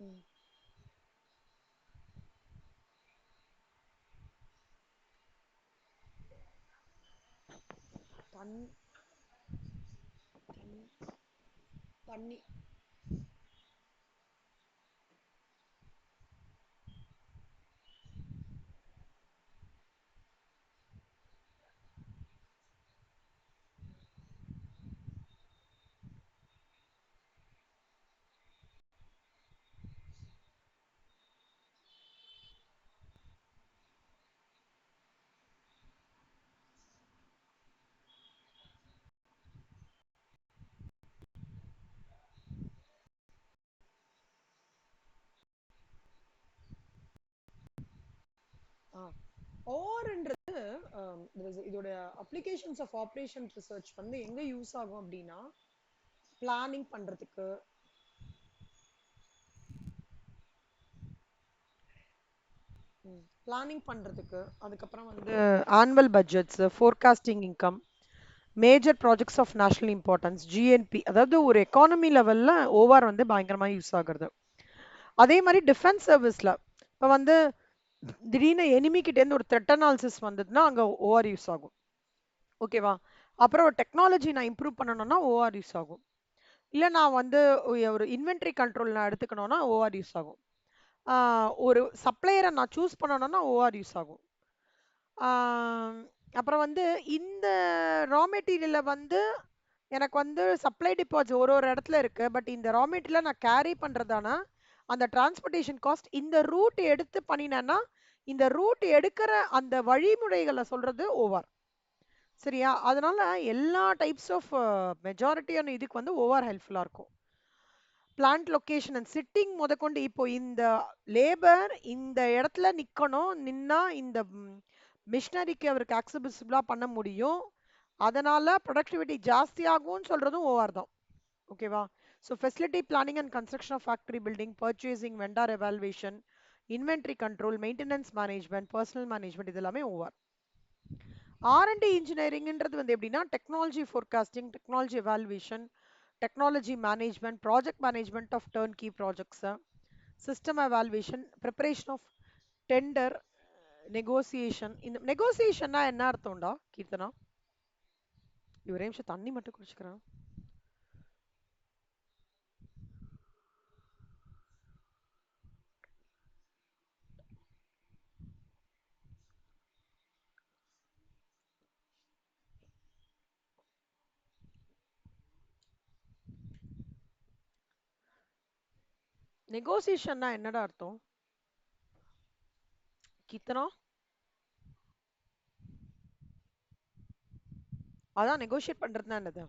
ம். தண் தண் தண்ணி. ஆ. ஓர்ன்றது இதோட அப்ளிகேஷன்ஸ் ஆஃப் ஆப்ரேஷன் ரிசர்ச் வந்து எங்க யூஸ் ஆகும் அப்படின்னா பிளானிங் பண்றதுக்கு. பிளானிங் பண்றதுக்கு அதுக்கப்புறம் வந்து annual budgets, forecasting income, major projects of national importance, GNP, அதாவது ஒரு எக்கானமி லெவல்ல ஓஆர் வந்து பயங்கரமா யூஸ் ஆகுறது. அதே மாதிரி டிஃபென்ஸ் சர்வீஸ்ல இப்போ வந்து திடீர்னு எனிமி கிட்ட இருந்து ஒரு த்ரெட் அனாலிசிஸ் வந்ததுன்னா அங்க ஓஆர் யூஸ் ஆகும். ஓகேவா? அப்புறம் டெக்னாலஜி நான் இம்ப்ரூவ் பண்ணணும்னா ஓஆர் யூஸ் ஆகும். இல்ல நான் வந்து ஒரு இன்வென்டரி கண்ட்ரோல் நான் எடுத்துக்கணும்னா ஓஆர் யூஸ் ஆகும். ஒரு சப்ளையரை நான் சூஸ் பண்ணணும்னா ஓஆர் யூஸ் ஆகும். ஆம், அப்புறம் வந்து இந்த ரா மெட்டீரியலை வந்து எனக்கு வந்து சப்ளை டிபாசிட் ஒரு ஒரு இடத்துல இருக்கு. பட் இந்த ரா மெட்டீரியலை நான் கேரி பண்றதானா அந்த டிரான்ஸ்போர்ட்டேஷன் காஸ்ட் இந்த ரூட் எடுத்து பண்ணினேன்னா இந்த ரூட் எடுக்கிற அந்த வழிமுறைகளை சொல்றது ஓவர். சரியா? அதனால எல்லா டைப்ஸ் ஆஃப் மெஜாரிட்டியான இதுக்கு வந்து ஓவர் ஹெல்ப்ஃபுல்லா இருக்கும். பிளான்ட் லொகேஷன் அண்ட் சிட்டிங் முதற்கொண்டு இப்போ இந்த லேபர் இந்த இடத்துல நிக்கணும், நின்னா இந்த மிஷினரிக்கு அவருக்கு ஆக்சபிசிபிளா பண்ண முடியும், அதனால ப்ரொடக்டிவிட்டி ஜாஸ்தி ஆகும்னு சொல்றதும் ஓவர் தான். ஓகேவா? So facility planning and construction of factory building, purchasing, vendor evaluation, inventory control, maintenance management, personnel management, இது எல்லாமே ஓவர். ஆர்என்டி இன்ஜினியரிங்ன்றது வந்து எப்படின்னா technology forecasting, technology evaluation, technology management, project management of turnkey projects, system evaluation, preparation of tender, negotiation. இந்த நெகோசியேஷன்னா என்ன அர்த்தம்டா கீர்த்தனா? ஒரே நிமிஷம் தண்ணி மட்டும் குடிச்சுக்கிறேன். நெகோசியேஷன்னா என்னடா அர்த்தம் கீர்த்தனா? அதான் நெகோஷியேட் பண்றதுன்னா என்னது?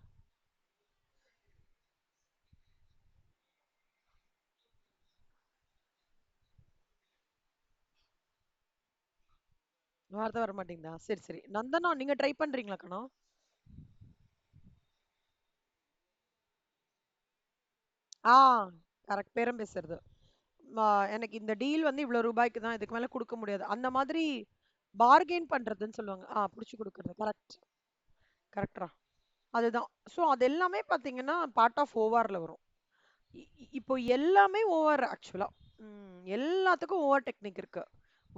வார்த்தை வர மாட்டேங்குதா? சரி சரி. நந்தனா நீங்க ட்ரை பண்றீங்களா கண்ணா? ஆ, கரெக்ட். பேரம் பேசுறது. எனக்கு இந்த டீல் வந்து இவ்வளவு ரூபாய்க்கு தான், இதுக்கு மேல கொடுக்க முடியாது அந்த மாதிரி பார்கெயின் பண்றதுன்னு சொல்லுவாங்க. புடிச்சு கொடுக்கறது. கரெக்ட். கரெக்டா. அதுதான். ஸோ அது எல்லாமே பார்த்தீங்கன்னா பார்ட் ஆஃப் ஓஆர்ல வரும். இப்போ எல்லாமே ஓஆர் ஆக்சுவலா. எல்லாத்துக்கும் ஓஆர் டெக்னிக் இருக்கு.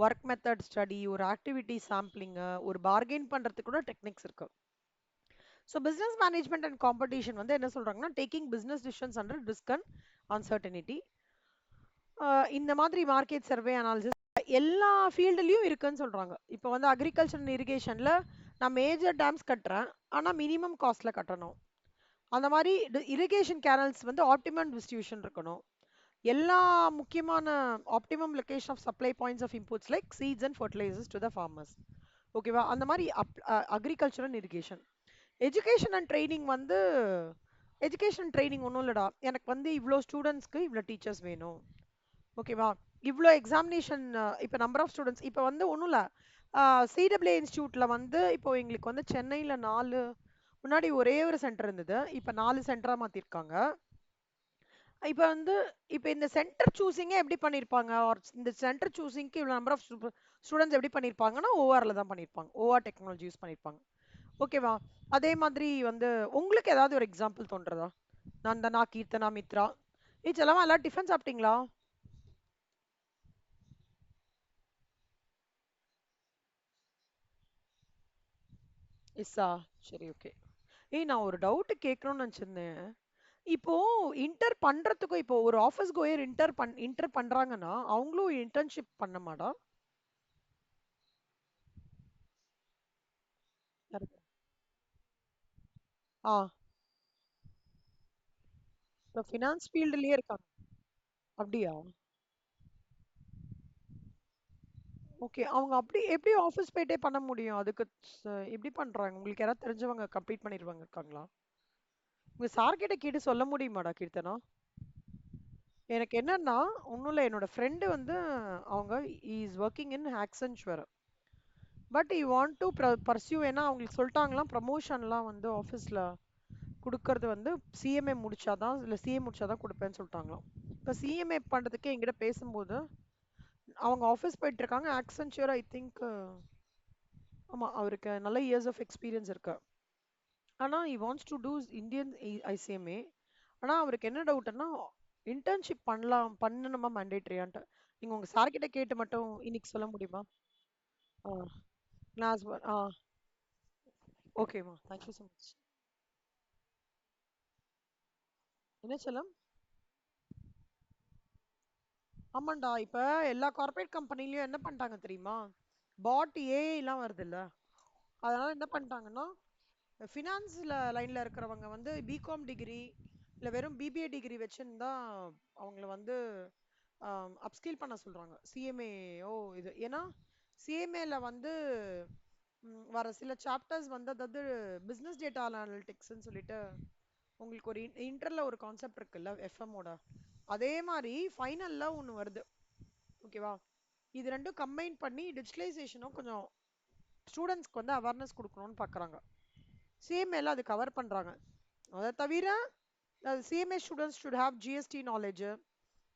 ஒர்க் மெத்தட் ஸ்டடி, ஒரு ஆக்டிவிட்டி சாம்பிளிங், ஒரு பார்கெயின் பண்றதுக்கு கூட டெக்னிக்ஸ் இருக்கு. So business management and competition வந்து என்ன சொல்றாங்கன்னா taking business decisions under risk and uncertainty. இந்த மாதிரி மார்க்கெட் சர்வே அனாலிசிஸ் எல்லா ஃபீல்டுலயும் இருக்குன்னு சொல்றாங்க. இப்போ வந்து அக்ரிகல்ச்சர் அண்ட் இரிகேஷன்ல நான் மேஜர் டேம்ஸ் கட்டுறேன், ஆனா மினிமம் காஸ்ட்ல கட்டணும். அந்த மாதிரி இரிகேஷன் கேனல்ஸ் வந்து ஆப்டிமம் டிஸ்ட்ரிபியூஷன் இருக்கணும். எல்லா முக்கியமான optimum location of supply points of inputs like seeds and fertilisers to the farmers. ஓகேவா? அந்த மாதிரி agriculture and irrigation. Education and training வந்து எஜுகேஷன் ட்ரைனிங் ஒன்றும் இல்லடா, எனக்கு வந்து இவ்வளோ ஸ்டூடெண்ட்ஸ்க்கு இவ்வளோ டீச்சர்ஸ் வேணும். ஓகேவா? இவ்வளோ எக்ஸாமினேஷன், இப்போ நம்பர் ஆஃப் ஸ்டூடெண்ட்ஸ் இப்போ வந்து ஒன்றும் இல்லை. சிடபிள்யூ இன்ஸ்டியூட்ல வந்து இப்போ எங்களுக்கு வந்து சென்னையில் 4, முன்னாடி ஒரே ஒரு சென்டர் இருந்தது, இப்போ 4 சென்டரா மாத்திருக்காங்க. இப்போ வந்து இப்போ இந்த சென்டர் சூசிங்கே எப்படி பண்ணியிருப்பாங்க, இந்த சென்டர் சூசிங்க்கு இவ்வளோ நம்பர் ஆஃப் ஸ்டூடெண்ட்ஸ் எப்படி பண்ணியிருப்பாங்கன்னா ஓஆர்ல தான் பண்ணியிருப்பாங்க, ஓஆர் டெக்னாலஜி யூஸ் பண்ணியிருப்பாங்க. ஓகேவா? அதே மாதிரி வந்து உங்களுக்கு ஏதாவது ஒரு எக்ஸாம்பிள் தோன்றதா? நந்தனா, கீர்த்தனா, மித்ரா, செல்லமா எல்லாம் டிஃபன் சாப்பிட்டீங்களா? இஸ்ஸா? சரி, ஓகே. ஏய் நான் ஒரு டவுட் கேட்கணும்னு நினச்சிருந்தேன். இப்போ இன்டர் பண்றதுக்கும் இப்போ ஒரு ஆஃபீஸ் கோயர் இன்டர் பண்றாங்கன்னா அவங்களும் இன்டர்ன்ஷிப் பண்ணமாடா? யாருக்கு? ஆ, இப்போ ஃபினான்ஸ் ஃபீல்டுலயே இருக்காங்க. அப்படியா? ஓகே. அவங்க அப்படி எப்படி ஆஃபீஸ் போயிட்டே பண்ண முடியும்? அதுக்கு எப்படி பண்றாங்க? உங்களுக்கு யாராவது தெரிஞ்சவங்க கம்ப்ளீட் பண்ணிருவாங்க இருக்காங்களா? உங்க சார் கிட்ட கேட்டு சொல்ல முடியுமாடா கீர்த்தனா? எனக்கு என்னன்னா, ஒண்ணும் இல்ல, என்னோட ஃப்ரெண்டு வந்து அவங்க is working in Accenture. But you want to pursue, ஏன்னா அவங்களுக்கு சொல்லிட்டாங்களாம் ப்ரமோஷன்லாம் வந்து ஆஃபீஸில் கொடுக்கறது வந்து சிஎம்ஏ முடிச்சாதான், இல்லை சிஏ முடிச்சாதான் கொடுப்பேன்னு சொல்லிட்டாங்களாம். இப்போ சிஎம்ஏ பண்ணுறதுக்கு என்கிட்ட பேசும்போது அவங்க ஆஃபீஸ் போயிட்டு இருக்காங்க. ஆக்சென்ச்சுவர் ஐ திங்க். ஆமாம், அவருக்கு நல்ல இயர்ஸ் ஆஃப் எக்ஸ்பீரியன்ஸ் இருக்கு. ஆனால் he wants to do Indian ICMA. ஆனால் அவருக்கு என்ன டவுட்னா, இன்டர்ன்ஷிப் பண்ணணுமா மேண்டேட்ரியான்ட்டு. நீங்கள் உங்கள் சார் கிட்ட கேட்டு மட்டும் இன்னைக்கு சொல்ல முடியுமா? ஆ, கிளாஸ். ஆ, ஓகேம்மா, தேங்க்யூ ஸோ மச். என்ன செல்லம்? ஆமாண்டா, இப்ப எல்லா கார்ப்பரேட் கம்பெனிலயும் என்ன பண்ணிட்டாங்க தெரியுமா? பாட் ஏஐலாம் வருது இல்ல. அதனால என்ன பண்ணிட்டாங்கன்னா, ஃபினான்ஸ்ல லைன்ல இருக்கிறவங்க வந்து பிகாம் டிகிரி இல்ல வெறும் பிபிஏ டிகிரி வச்சுருந்தா அவங்கள வந்து அப்ஸ்கில் பண்ண சொல்றாங்க. சிஎம்ஏஓ இது ஏன்னா சிஎம்ஏல வந்து வர சில சாப்டர்ஸ் வந்து, அதாவது பிசினஸ் டேட்டா அனாலிட்டிக்ஸ்ன்னு சொல்லிட்டு உங்களுக்கு ஒரு இன்டர்ல ஒரு கான்செப்ட் இருக்குல்ல எஃப்எம்மோட, அதே மாதிரி ஃபைனல்ல ஒன்று வருது. ஓகேவா? இது ரெண்டும் கம்பைன் பண்ணி டிஜிட்டலைசேஷனும் கொஞ்சம் ஸ்டூடெண்ட்ஸ்க்கு வந்து அவேர்னஸ் கொடுக்கணும்னு பார்க்குறாங்க. சிஎம்ஏல அது கவர் பண்ணுறாங்க. அதை தவிர CMA students should have GST knowledge.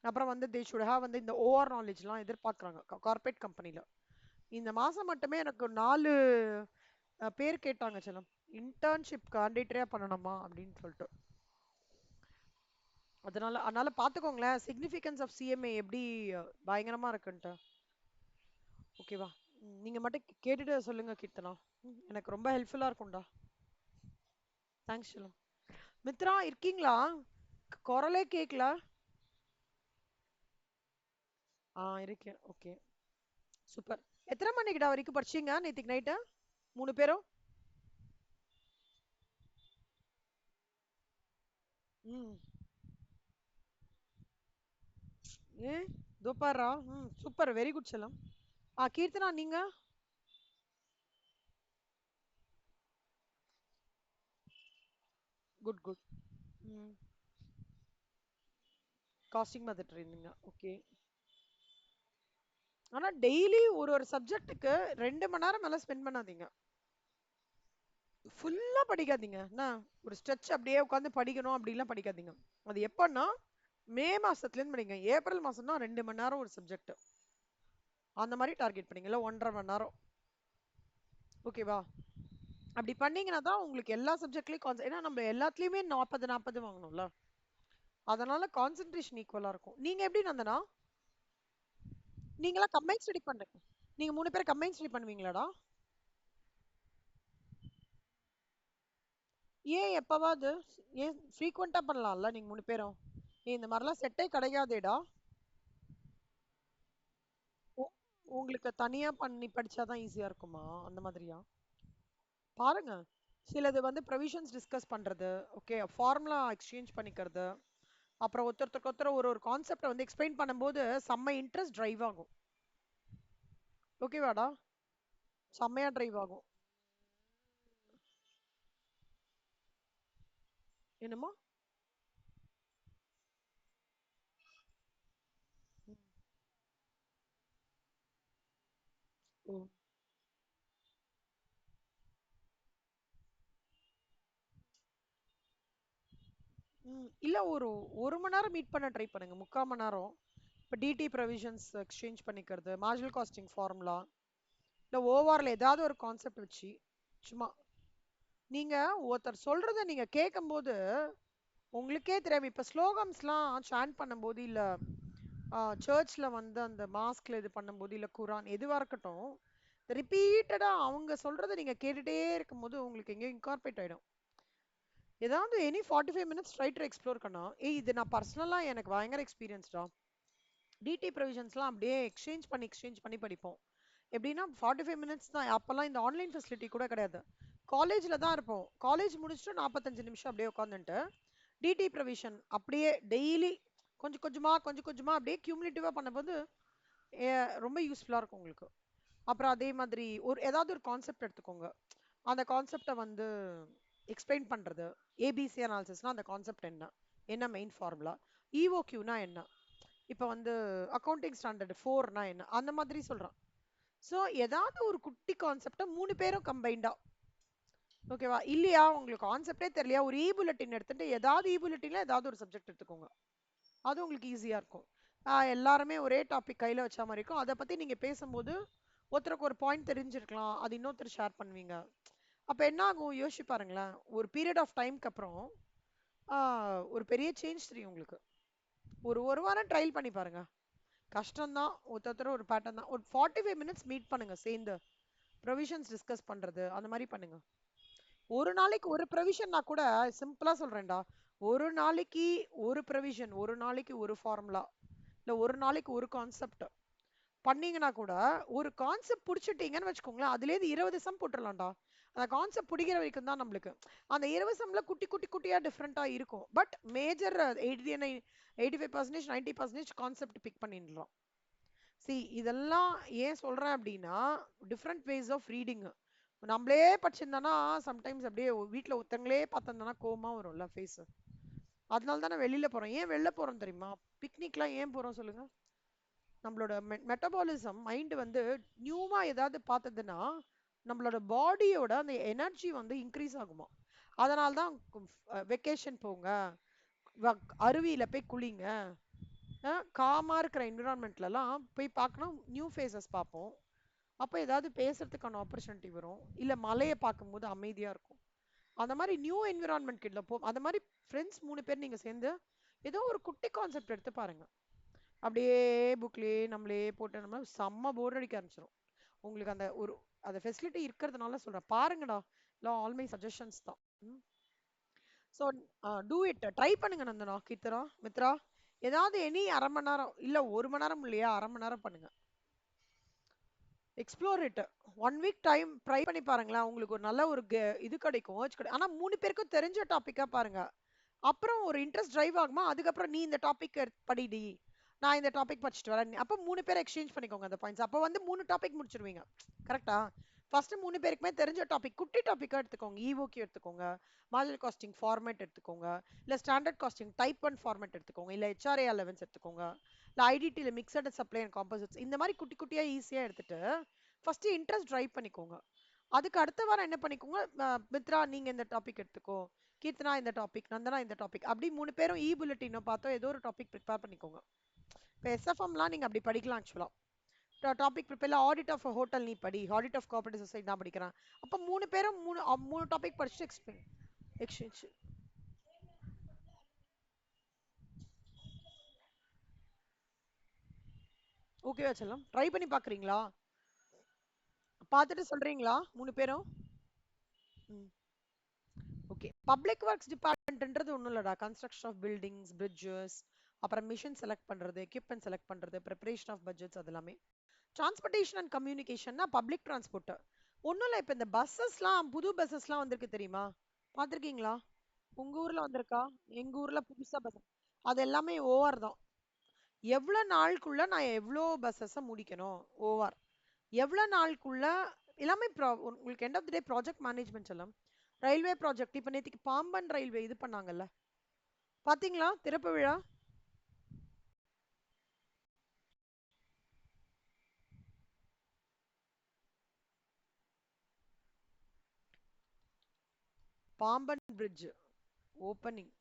அப்புறம் வந்து தே ஷுட் ஹேவ் வந்து இந்த ஓஆர் நாலேஜ்லாம் எதிர்பார்க்குறாங்க கார்ப்பரேட் கம்பெனியில். இந்த மாதம் மட்டுமே எனக்கு 4 பேர் கேட்டாங்க செல்லம், இன்டர்ன்ஷிப் கேண்டிடேட்டரே பண்ணணுமா அப்படின்னு சொல்லிட்டு. அதனால பார்த்துக்கோங்களேன் சிக்னிஃபிகன்ஸ் ஆஃப் சிஎம்ஏ எப்படி பயங்கரமா இருக்குன்ட்டு. ஓகேவா? நீங்க மட்டும் கேட்டுட்டு சொல்லுங்க கீர்த்தனா. எனக்கு ரொம்ப ஹெல்ப்ஃபுல்லா இருக்கும்டா. தேங்க்ஸ் செல்லம். மித்ரா இருக்கீங்களா? குரலே கேட்கல. ஆ, இருக்கேன். Okay, super. எத்தனை மணிக்குடா வரைக்கும் படிச்சீங்க நேத்திக்கு நைட்டு 3 பேரும்? ம். ஏ, தோப்பாரா. சூப்பர், வெரி குட் செல்லம். கீர்த்தனா நீங்க? Good good. ம். காஸ்டிங் பார்த்துட்டு இருந்தீங்க. ஓகே. ஆனா டெய்லி ஒரு ஒரு சப்ஜெக்ட்டுக்கு 2 மணி நேரம் மேல ஸ்பெண்ட் பண்ணாதீங்க. ஃபுல்லா படிக்காதீங்க என்ன. ஒரு ஸ்ட்ரெச் அப்படியே உட்காந்து படிக்கணும் அப்படிலாம் படிக்காதீங்க. அது எப்பன்னா மே மாசத்துல இருந்து படிங்க. ஏப்ரல் மாசம்னா 2 மணி நேரம் ஒரு சப்ஜெக்ட். அந்த மாதிரி டார்கெட் பண்ணீங்க, இல்ல 1.5 மணி நேரம். ஓகேவா? அப்படி பண்ணீங்கன்னா தான் உங்களுக்கு எல்லா சப்ஜெக்ட்லயும் ஏன்னா நம்ம எல்லாத்துலயுமே 40 40 வாங்கணும்ல. அதனால கான்சென்ட்ரேஷன் ஈக்குவலா இருக்கும். நீங்க எப்படி நந்தனா? நீங்களாம் கம்பைன் ஸ்டடி பண்றீங்க? நீங்க 3 பேர் கம்பைன் ஸ்டடி பண்ணுவீங்களாடா? ஏன் எப்பவாவது? ஏன் ஃப்ரீக்வெண்டா பண்ணலாம்ல நீங்க 3 பேரும்? ஏன் இந்த மாதிரிலாம் செட்டே கிடையாதேடா? உ- உங்களுக்கு தனியா பண்ணி படிச்சாதான் ஈஸியா இருக்குமா அந்த மாதிரியா? பாருங்க, சிலது வந்து ப்ரொவிஷன்ஸ் டிஸ்கஸ் பண்றது, ஓகே, ஃபார்முலா எக்ஸ்சேஞ்ச் பண்ணிக்கிறது, அப்புறம் ஒருத்தருக்கு ஒருத்தர் ஒரு ஒரு கான்செப்டை வந்து எக்ஸ்பிளைன் பண்ணும்போது செம்ம இன்ட்ரெஸ்ட் டிரைவ் ஆகும். ஓகேவாடா? செம்மையா டிரைவ் ஆகும். என்னமோ. ம். இல்ல, ஒரு 1 மணி நேரம் மீட் பண்ண ட்ரை பண்ணுங்க, 3/4 மணி நேரம். இப்போ டிடி ப்ரொவிஷன்ஸ் எக்ஸ்சேஞ்ச் பண்ணிக்கிறது, மார்ஜினல் காஸ்டிங் ஃபார்முலா, இல்லை ஓவாரில் ஏதாவது ஒரு கான்செப்ட் வச்சு சும்மா நீங்க ஒருத்தர் சொல்றத நீங்க கேட்கும்போது உங்களுக்கே தெரியாம இப்ப ஸ்லோகம்ஸ்லாம் சாண்ட் பண்ணும்போது, இல்ல சர்ச்ல வந்து அந்த மாஸ்க்ல இது பண்ணும்போது, இல்ல குரான் எதுவா இருக்கட்டும், ரிப்பீட்டடா அவங்க சொல்றத நீங்க கேட்டுட்டே இருக்கும்போது உங்களுக்கு எங்கேயோ இன்கார்பரேட் ஆயிடும். ஏதாவது any 45 minutes try to explore பண்ணா இது நான் பர்சனலா எனக்கு பயங்கர எக்ஸ்பீரியன்ஸ்டா. டிடி ப்ரொவிஷன்ஸ்லாம் அப்படியே எக்ஸ்சேஞ்ச் பண்ணி படிப்போம். எப்படின்னா 45 minutes தான். அப்போல்லாம் இந்த ஆன்லைன் ஃபெசிலிட்டி கூட கிடையாது. காலேஜில் தான் இருப்போம். காலேஜ் முடிச்சுட்டு 45 நிமிஷம் அப்படியே உட்காந்துட்டு டிடி ப்ரொவிஷன் அப்படியே டெய்லி கொஞ்சம் கொஞ்சமாக அப்படியே கியூமுலேட்டிவாக பண்ணும்போது ரொம்ப யூஸ்ஃபுல்லாக இருக்கும் உங்களுக்கு. அப்புறம் அதே மாதிரி ஏதாவது ஒரு கான்செப்ட் எடுத்துக்கோங்க. அந்த கான்செப்டை வந்து எக்ஸ்பிளைன் பண்ணுறது. ஏபிசி அனாலிசிஸ்னா அந்த கான்செப்ட் என்ன, என்ன மெயின் ஃபார்முலா, இஓக்யூனா என்ன, இப்போ வந்து அக்கௌண்டிங் ஸ்டாண்டர்ட் 4னா என்ன, அந்த மாதிரி சொல்றான். ஸோ ஏதாவது ஒரு குட்டி கான்செப்டை 3 பேரும் கம்பைண்டா, ஓகேவா? இல்லையா உங்களுக்கு கான்செப்டே தெரியலையா, ஒரு இ புல்லட்டின் எடுத்துட்டு ஏதாவது இ புல்லட்டின்ல ஏதாவது ஒரு சப்ஜெக்ட் எடுத்துக்கோங்க. அது உங்களுக்கு ஈஸியா இருக்கும். எல்லாருமே ஒரே டாபிக் கையில வச்ச மாதிரி இருக்கும். அதை பத்தி நீங்க பேசும்போது ஒருத்தருக்கு ஒரு பாயிண்ட் தெரிஞ்சிருக்கலாம், அது இன்னொருத்தர் ஷேர் பண்ணுவீங்க. அப்ப என்ன ஆகும் யோசிச்சு பாருங்களேன். ஒரு பீரியட் ஆஃப் டைம்க்கு அப்புறம் ஒரு பெரிய சேஞ்ச் தெரியும் உங்களுக்கு. ஒரு ஒரு வாரம் ட்ரையல் பண்ணி பாருங்க. கஷ்டம்தான், ஒருத்தர் ஒரு பேட்டர்ன் தான். ஒரு 45 minutes மீட் பண்ணுங்க சேர்ந்து, ப்ரொவிஷன்ஸ் டிஸ்கஸ் பண்றது அந்த மாதிரி பண்ணுங்க. ஒரு நாளைக்கு ஒரு ப்ரொவிஷன்னா கூட சிம்பிளா சொல்றேன்டா. ஒரு நாளைக்கு ஒரு ப்ரொவிஷன், ஒரு நாளைக்கு ஒரு ஃபார்முலா, இல்ல ஒரு நாளைக்கு ஒரு கான்செப்ட் பண்ணீங்கன்னா கூட, ஒரு கான்செப்ட் பிடிச்சிட்டீங்கன்னு வச்சுக்கோங்களேன், அதுலேருந்து 20 சம் போட்டுடலாம்டா. அந்த கான்செப்ட் பிடிக்கிற வரைக்கும் தான் நம்மளுக்கு. அந்த 20 சம்ல குட்டி குட்டி குட்டியா டிஃப்ரெண்டா இருக்கும். பட் மேஜர் 85% 90% கான்செப்ட் பிக் பண்ணிடலாம். இதெல்லாம் ஏன் சொல்றேன் அப்படின்னா, டிஃப்ரெண்ட் வேஸ் ஆஃப் ரீடிங். நம்மளே படிச்சிருந்தோம்னா சம்டைம்ஸ் அப்படியே வீட்டில் ஒருத்தங்களே பார்த்திருந்தோம்னா கோவமா வரும்ல ஃபேஸ். அதனால தானே வெளியில போறோம். ஏன் வெளில போறோம் தெரியுமா? பிக்னிக்லாம் ஏன் போறோம் சொல்லுங்க? நம்மளோட மெட்டபாலிசம் மைண்ட் வந்து நியூவா ஏதாவது பார்த்ததுன்னா நம்மளோட பாடியோட அந்த எனர்ஜி வந்து இன்க்ரீஸ் ஆகுமா. அதனால தான் வெக்கேஷன் போங்க, அருவியில போய் குளிங்க, காமா இருக்கிற என்விரான்மெண்ட்லலாம் போய் பார்க்கணும், நியூ ஃபேஸஸ் பார்ப்போம். அப்போ ஏதாவது பேசுறதுக்கான ஆப்பர்ச்சுனிட்டி வரும், இல்லை மலையை பார்க்கும்போது அமைதியா இருக்கும். அந்த மாதிரி நியூ என்விரான்மெண்ட் கிட்ட போ. அந்த மாதிரி ஃப்ரெண்ட்ஸ் 3 பேர் நீங்க சேர்ந்து ஏதோ ஒரு குட்டி கான்செப்ட் எடுத்து பாருங்க. அப்படியே புக்லயே நம்மளே போட்டு நம்ம செம்ம போர் அடிக்க ஆரம்பிச்சிடும் உங்களுக்கு. அந்த ஒரு அந்த ஃபெசிலிட்டி இருக்கிறதுனால சொல்றேன், பாருங்கடா. இல்லை ஆல் மை சஜஷன்ஸ் தான். ஸோ டூ இட், ட்ரை பண்ணுங்க நந்தனா, கீர்த்தனா, மித்ரா. ஏதாவது எனி அரை மணி நேரம் இல்லை 1 மணி நேரம் இல்லையா, அரை மணி நேரம் பண்ணுங்க. Explore it. 1 week time try பண்ணி பாருங்களேன். உங்களுக்கு ஒரு நல்ல ஒரு இது கிடைக்கும், ஆனா 3 பேருக்கும் தெரிஞ்ச டாபிக்கா பாருங்க. அப்புறம் ஒரு இன்ட்ரெஸ்ட் டிரைவ் ஆகுமா, அதுக்கப்புறம் நீ இந்த டாபிக் படிடி, நான் இந்த டாபிக் படிச்சுட்டு வரேன், அப்போ 3 பேர் எக்ஸ்சேஞ்ச் பண்ணிக்கோங்க அந்த பாயிண்ட்ஸ். அப்போ வந்து 3 டாபிக் முடிச்சிருவீங்க. கரெக்டா? ஃபர்ஸ்ட் 3 பேருக்குமே தெரிஞ்ச டாபிக் குட்டி டாபிக்கா எடுத்துக்கோங்க. இஓகே எடுத்துக்கோங்க, மாடல் காஸ்டிங் ஃபார்மேட் எடுத்துக்கோங்க, இல்ல ஸ்டாண்டர்ட் காஸ்டிங் டைப் 1 ஃபார்மேட் எடுத்துக்கோங்க, இல்ல ஹெச்ஆர்ஏ அலவன்ஸ் எடுத்துக்கோங்க, இல்ல ஐடிடில மிக்சட் சப்ளை அண்ட் காம்போசிட்ஸ். இந்த மாதிரி குட்டி குட்டியா ஈஸியா எடுத்துட்டு ஃபர்ஸ்ட் இன்ட்ரெஸ்ட் டிரைவ் பண்ணிக்கோங்க. அதுக்கு அடுத்த வாரம் என்ன பண்ணிக்கோங்க, மித்ரா நீங்க இந்த டாபிக் எடுத்துக்கோ, கீர்த்தனா இந்த டாபிக், நந்தனா இந்த டாபிக், அப்படி 3 பேரும் இ புல்லட்டினோ பார்த்தோ ஏதோ ஒரு டாபிக் ப்ரிப்பேர் பண்ணிக்கோங்க. இப்போ எஸ்எஃப்எம்லாம் நீங்க அப்படி படிக்கலாம் ஆக்சுவலா. டாபிக் ப்ரிப்பேர்ல ஆடிட் ஆஃப் ஹோட்டல் நீ படி, ஆடிட் ஆஃப் கோஆபரேட்டிவ் சொசைட்டி நான் படிக்கிறேன். அப்போ 3 பேரும் மூணு டாபிக் படிச்சுட்டு எக்ஸ்சேஞ்ச். ஓகேவா செல்லம்? ட்ரை பண்ணி பாக்குறீங்களா? பார்த்துட்டு சொல்றீங்களா 3 பேரும்? ஓகே. பப்ளிக் ஒர்க்ஸ் டிபார்ட்மெண்ட்ன்றது ஒன்றும் இல்லடா. கன்ஸ்ட்ரக்ஷன் ஆஃப் பில்டிங்ஸ், பிரிட்ஜஸ், அப்புறம் மிஷின் செலக்ட் பண்றது, எக்யூப்மெண்ட் செலக்ட் பண்றது, ப்ரிப்பரேஷன் ஆஃப் பட்ஜெட்ஸ், அது எல்லாமே. டிரான்ஸ்போர்ட்டேஷன் அண்ட் கம்யூனிகேஷன்னா பப்ளிக் டிரான்ஸ்போர்ட். ஒன்றும் இல்லை, இப்போ இந்த பஸ்ஸஸ்லாம் புது பஸ்ஸஸ்லாம் வந்திருக்கு தெரியுமா? பார்த்துருக்கீங்களா? உங்க ஊர்ல வந்திருக்கா? எங்க ஊர்ல புதுசா பஸ். அது எல்லாமே ஓஆர் தான். எவ்வளோ நாளுக்குள்ள நான் எவ்வளோ பஸ்ஸஸை முடிக்கணும், ஓஆர். எவ்வளோ நாளுக்குள்ள எல்லாமே உங்களுக்கு end of the day project management எல்லாம். ரயில்வே ப்ராஜெக்ட் இப்போ நேற்றுக்கு பாம்பன் ரயில்வே இது பண்ணாங்கல்ல, பாத்தீங்களா திறப்பு விழா? Pamban bridge opening.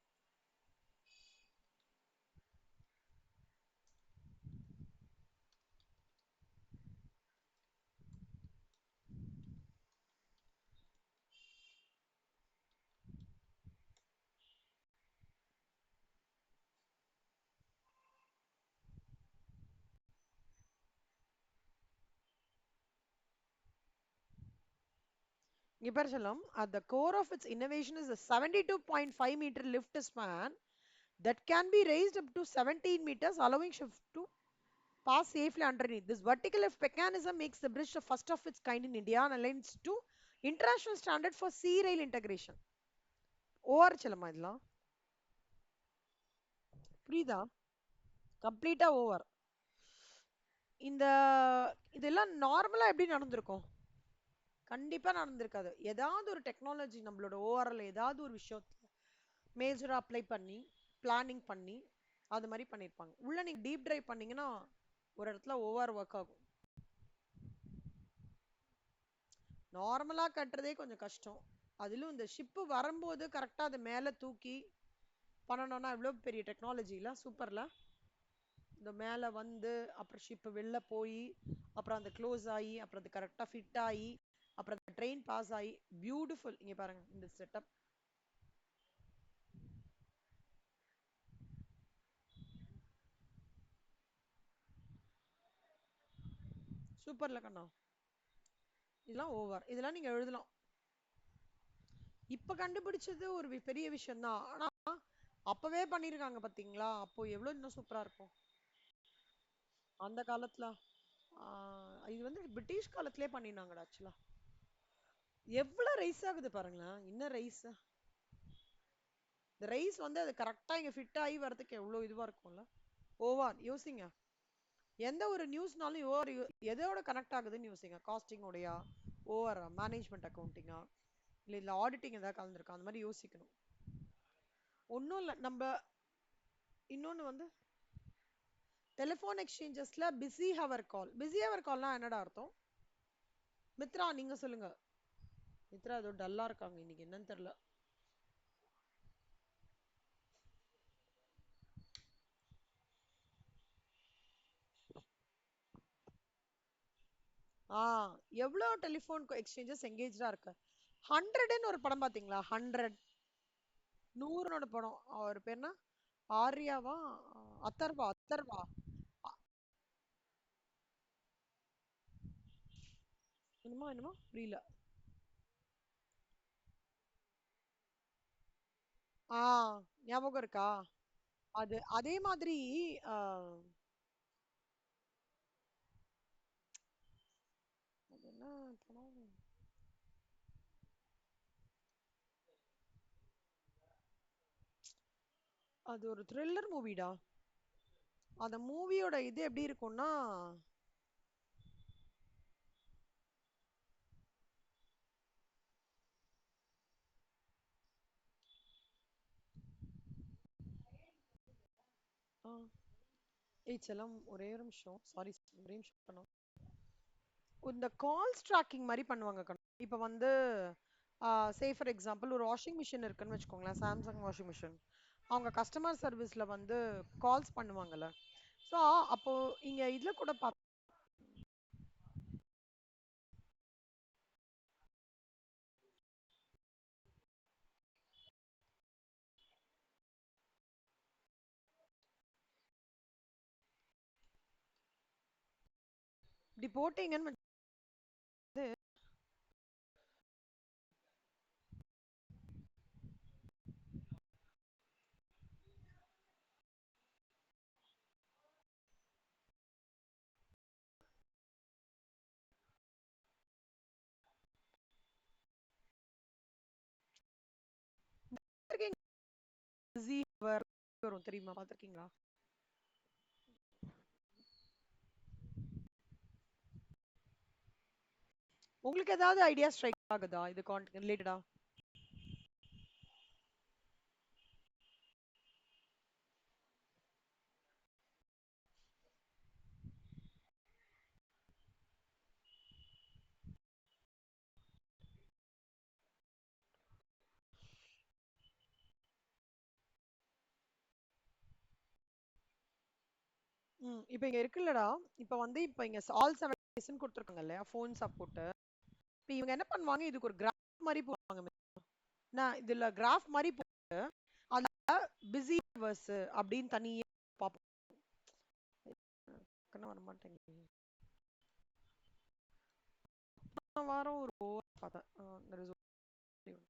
இங்க பாரு செல்லம், at the core of its innovation is a 72.5-meter lift span that can be raised up to 17 meters, allowing ships to pass safely underneath. This vertical lift mechanism makes the bridge the first of its kind in India and aligns to international standard for sea rail integration. OR செல்லம்மா இதெல்லாம் புரியுதா? கம்ப்ளீட்டா over. இந்த இதெல்லாம் நார்மலா எப்படி நடந்திருக்கும்? கண்டிப்பா நடந்திருக்காது. ஏதாவது ஒரு டெக்னாலஜி நம்மளோட ஓஆர்எல் ஏதாவது ஒரு விஷயத்துல மேஜரா அப்ளை பண்ணி பிளானிங் பண்ணி அது மாதிரி பண்ணியிருப்பாங்க. உள்ள நீங்க டீப் டிரைவ் பண்ணீங்கன்னா ஒரு இடத்துல ஓவர் ஒர்க் ஆகும். நார்மலா கட்டுறதே கொஞ்சம் கஷ்டம். அதிலும் இந்த ஷிப்பு வரும்போது கரெக்டா அதை மேல தூக்கி பண்ணணும்னா எவ்வளவு பெரிய டெக்னாலஜில சூப்பர்ல. இந்த மேல வந்து அப்புறம் ஷிப் வெளில போய் அப்புறம் அந்த க்ளோஸ் ஆகி அப்புறம் அது கரெக்டா ஃபிட் ஆகி அப்புறம் அந்த ட்ரெயின் பாஸ் ஆகி பியூட்டிஃபுல். இங்க பாருங்க இந்த செட்டப் சூப்பர்ல கண்ணா. இதெல்லாம் ஓவர். இதெல்லாம் நீங்க எழுதலாம். இப்ப கண்டுபிடிச்சது ஒரு பெரிய விஷயம் தான். ஆனா அப்பவே பண்ணிருக்காங்க பாத்தீங்களா? அப்போ எவ்வளவு இன்னும் சூப்பரா இருக்கும் அந்த காலத்துல. இது வந்து பிரிட்டிஷ் காலத்திலே பண்ணினாங்கடா ஆக்சுவலா. எவ்வளவு ரைஸ் ஆகுது பாருங்களேன். இன்னும் ரைஸ், இந்த ரைஸ் வந்து அது கரெக்டா இங்க ஃபிட் ஆகி வரதுக்கு எவ்வளவு இதுவா இருக்கும்ல. ஓவர் யோசிங்க. எந்த ஒரு நியூஸ்னாலும் ஓவர் எதோட கனெக்ட் ஆகுதுன்னு யோசிங்க. காஸ்டிங் உடையா, ஓவர் மேனேஜ்மெண்ட் அக்கௌண்டிங்கா, இல்ல இல்ல ஆடிட்டிங் ஏதாவது கலந்துருக்கா, அந்த மாதிரி யோசிக்கணும். ஒன்றும் இல்லை. நம்ம இன்னொன்னு வந்து டெலிஃபோன் எக்ஸ்சேஞ்சஸ்ல பிஸி ஹவர் கால். பிஸி ஹவர் கால்னா என்னடா அர்த்தம்? மித்ரா நீங்க சொல்லுங்க. மித்ரா ஏதோ டல்லா இருக்காங்க இன்னைக்கு, என்னன்னு தெரியல. எவ்வளவு டெலிஃபோன் எக்ஸ்சேஞ்சஸ் எங்கேஜா இருக்கு. 100ன்னு ஒரு படம் பாத்தீங்களா? 100 100னோட படம். அவர் பேர் என்ன? ஆர்யாவா? அத்தர்வா அத்தர்வா. என்னமோ என்னமோ புரியல. ஆ ஞாபகம் இருக்கா? அது அதே மாதிரி. ஆ, அது என்ன படம்? அது ஒரு த்ரில்லர் மூவிடா. அந்த மூவியோட இது எப்படி இருக்கும்னா, ஆ, ஏய் செல்லம் ஒரே ஒரு நிமிஷம், சாரி ஒரே நிமிஷம் பண்ணோம். இந்த கால்ஸ் ட்ராக்கிங் மாதிரி பண்ணுவாங்க கண்ணா. இப்போ வந்து சே ஃபார் எக்ஸாம்பிள் ஒரு வாஷிங் மிஷின் இருக்குன்னு வச்சுக்கோங்களேன், சாம்சங் வாஷிங் மிஷின். அவங்க கஸ்டமர் சர்வீஸ்ல வந்து கால்ஸ் பண்ணுவாங்கல்ல. ஸோ அப்போ இங்க இதுல கூட இப்படி போட்டீங்கன்னு வந்து பிஸி வரும் தெரியுமா? பார்த்திருக்கீங்களா? உங்களுக்கு ஏதாவது ஐடியா ஸ்ட்ரைக் ஆகுதா இது ரிலேட்டடா? இப்போ இங்க இருக்குல்லடா. இப்போ வந்து இப்போ இங்க ஆல் 7 கொடுத்துருக்காங்க இல்லையா ஃபோன் சப்போர்ட். இப்போ இவங்க என்ன பண்ணுவாங்க, இதுக்கு ஒரு கிராஃப் மாதிரி போடுவாங்க. நான் இதுல கிராஃப் மாதிரி போட்டு அந்த பிஸி வர்ஸ் அப்படின்னு தனியா பார்ப்போம். வர மாட்டேங்குது. வாரம் ஒரு பார்த்தேன். there is only one.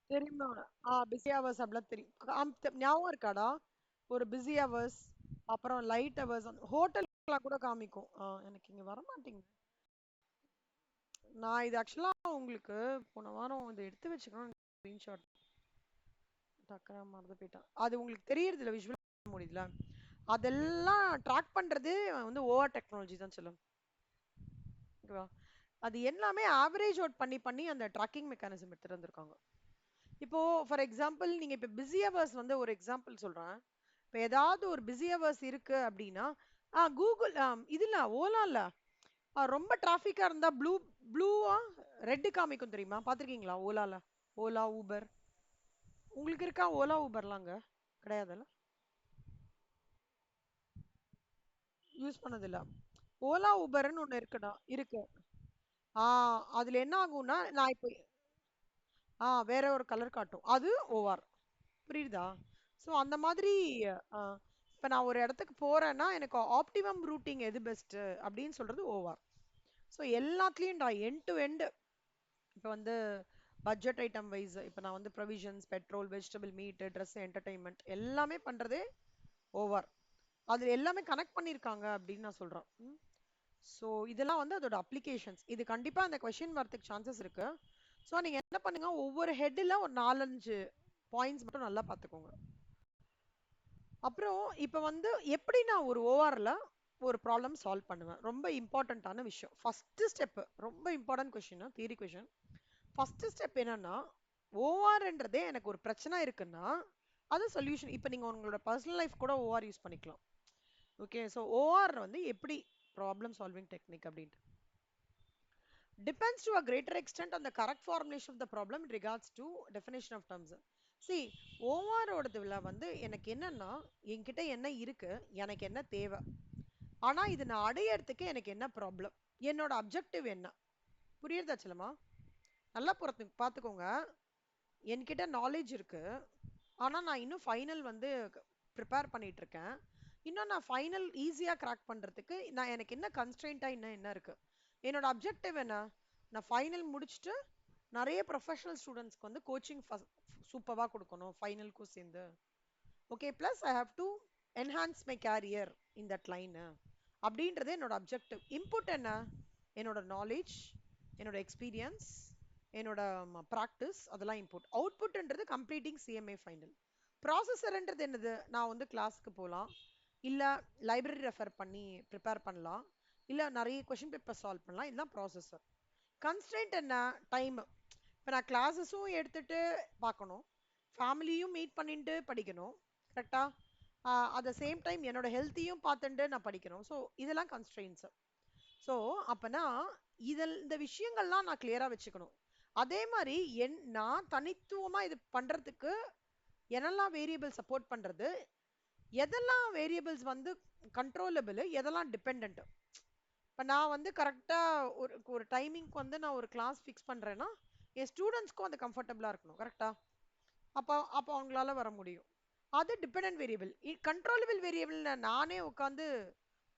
தெரியுமா? பிஸி ஹவர்ஸ் அப்படிலாம் தெரியும். ஞாபகம் இருக்காடா? ஒரு பிஸி ஹவர்ஸ், அப்புறம் லைட் ஹவர்ஸ், ஹோட்டல்லாம் கூட காமிக்கும். எனக்கு இங்க வர மாட்டேங்குது. நான் இது ஆக்சுவலா உங்களுக்கு போன வாரம் இதை எடுத்து வச்சுக்கணும். ஸ்கிரீன்ஷாட் டக்குனு மறந்து போயிட்டேன். அது உங்களுக்கு தெரியறது இல்ல, விஷுவல் முடியுதுல. அதெல்லாம் ட்ராக் பண்றது வந்து ஓவர் டெக்னாலஜி தான் சொல்லும். ஓகேவா? அது எல்லாமே ஆவரேஜ் அவுட் பண்ணி பண்ணி அந்த ட்ராக்கிங் மெக்கானிசம் எடுத்துட்டு வந்திருக்காங்க. இப்போ ஃபார் எக்ஸாம்பிள் நீங்க இப்ப பிஸி ஹவர்ஸ் வந்து ஒரு எக்ஸாம்பிள் சொல்றேன். இப்ப ஏதாவது ஒரு பிஸி ஹவர்ஸ் இருக்கு அப்படின்னா, கூகுள் இதுல ஓலால ரொம்ப டிராஃபிக்கா இருந்தா ப்ளூவா ரெட் காமிக்கும் தெரியுமா? பாத்திருக்கீங்களா ஓலால? ஓலா ஊபர் உங்களுக்கு இருக்கா? ஓலா ஊபர்லாங்க கிடையாதுல்ல? யூஸ் பண்ணதில்ல. ஓலா ஊபர்னு ஒண்ணு இருக்குடா, இருக்கு. அதுல என்ன ஆகும்னா நான் இப்ப வேற ஒரு கலர் காட்டும், அது ஓஆர். புரியுதா? ஸோ அந்த மாதிரி இப்போ நான் ஒரு இடத்துக்கு போறேன்னா எனக்கு ஆப்டிமம் ரூட்டிங் எது பெஸ்ட் அப்படின்னு சொல்றது ஓஆர். ஸோ எல்லாத்துலேயும் எண்ட் டு எண்ட் இப்போ வந்து பட்ஜெட் ஐட்டம் வைஸ் இப்போ நான் வந்து provisions, petrol, vegetable, meet, dress, entertainment எல்லாமே பண்றதே ஓவர். அது எல்லாமே கனெக்ட் பண்ணியிருக்காங்க அப்படின்னு நான் சொல்றேன். ஸோ இதெல்லாம் வந்து அதோட அப்ளிகேஷன்ஸ். இது கண்டிப்பா அந்த கொஸ்டின் வரதுக்கு சான்சஸ் இருக்கு. ஸோ நீங்க என்ன பண்ணுங்க, ஒவ்வொரு ஹெட்ல ஒரு 4-5 பாயிண்ட்ஸ் மட்டும் நல்லா பார்த்துக்கோங்க. அப்புறம் இப்ப வந்து எப்படி நான் ஒரு ஓஆர்ல ஒரு ப்ராப்ளம் சால்வ் பண்ணுவேன்? ரொம்ப இம்பார்ட்டன்ட்டான விஷயம். ஃபர்ஸ்ட் ஸ்டெப், ரொம்ப important question, theory question. First step என்னன்னா, ஓஆர்ன்றதே எனக்கு ஒரு பிரச்சனை இருக்குன்னா அது சொல்யூஷன். இப்போ நீங்க உங்களோட பர்சனல் லைஃப் கூட ஓஆர் யூஸ் பண்ணிக்கலாம். ஓகே, ஸோ ஓஆர் வந்து எப்படி ப்ராப்ளம் சால்விங் டெக்னிக் அப்படின்ட்டு depends to a greater extent on the correct formulation of the problem in regards to definition of terms. See, ஓஆரோடதுல வந்து எனக்கு என்னன்னா, என்கிட்ட என்ன இருக்கு, எனக்கு என்ன தேவை, ஆனா இது நான் அடையறதுக்கு எனக்கு என்ன ப்ராப்ளம், என்னோட அப்ஜெக்டிவ் என்ன. புரியுதா செல்லமா? நல்லா பார்த்துக்கோங்க. என்கிட்ட நாலேஜ் இருக்கு, ஆனா நான் இன்னும் ஃபைனல் வந்து ப்ரிப்பேர் பண்ணிட்டு இருக்கேன். இன்னும் நான் ஃபைனல் ஈஸியா கிராக் பண்றதுக்கு நான் எனக்கு என்ன கன்ஸ்ட்ரெயின்ட்டா என்ன இருக்கு, என்னோட அப்ஜெக்டிவ் என்ன. நான் ஃபைனல் முடிச்சுட்டு நிறைய ப்ரொஃபஷனல் ஸ்டூடெண்ட்ஸ்க்கு வந்து கோச்சிங் சூப்பராக கொடுக்கணும் ஃபைனலுக்கும் சேர்ந்து. Okay, plus I have to enhance my career in that line அப்படின்றது என்னோட அப்ஜெக்டிவ். இன்புட் என்ன? என்னோட நாலேஜ், என்னோட எக்ஸ்பீரியன்ஸ், என்னோட ப்ராக்டிஸ், அதெல்லாம் இன்புட். அவுட்புட்ன்றது கம்ப்ளீட்டிங் சிஎம்ஏ ஃபைனல். ப்ராசஸர்ன்றது என்னது? நான் வந்து கிளாஸ்க்கு போகலாம், இல்லை லைப்ரரி ரெஃபர் பண்ணி ப்ரிப்பேர் பண்ணலாம், இல்லை நிறைய கொஷின் பேப்பர் சால்வ் பண்ணலாம். இதுதான் ப்ராசஸர். கன்ஸ்ட்ரெயின்ட் என்ன? டைம். இப்போ நான் கிளாஸஸும் எடுத்துட்டு பார்க்கணும், ஃபேமிலியும் மீட் பண்ணிட்டு படிக்கணும், கரெக்டா? அட் த சேம் டைம் என்னோட ஹெல்த்தையும் பார்த்துட்டு நான் படிக்கணும். ஸோ இதெல்லாம் கன்ஸ்ட்ரெயின்ஸ். ஸோ அப்பனா இந்த விஷயங்கள்லாம் நான் கிளியரா வச்சுக்கணும். அதே மாதிரி நான் தனித்துவமா இது பண்றதுக்கு என்னெல்லாம் வேரியபிள் சப்போர்ட் பண்றது, எதெல்லாம் வேரியபிள்ஸ் வந்து கண்ட்ரோலபிள், எதெல்லாம் டிபெண்ட். இப்போ நான் வந்து கரெக்டாக ஒரு ஒரு டைமிங்க்கு வந்து நான் ஒரு கிளாஸ் ஃபிக்ஸ் பண்ணுறேன்னா என் ஸ்டூடெண்ட்ஸ்க்கும் அது கம்ஃபர்டபுளாக இருக்கணும், கரெக்டா? அப்போ அப்போ அவங்களால வர முடியும். அது டிபெண்டன்ட் வேரியபிள். கண்ட்ரோலபிள் வேரியபிள் நானே உட்காந்து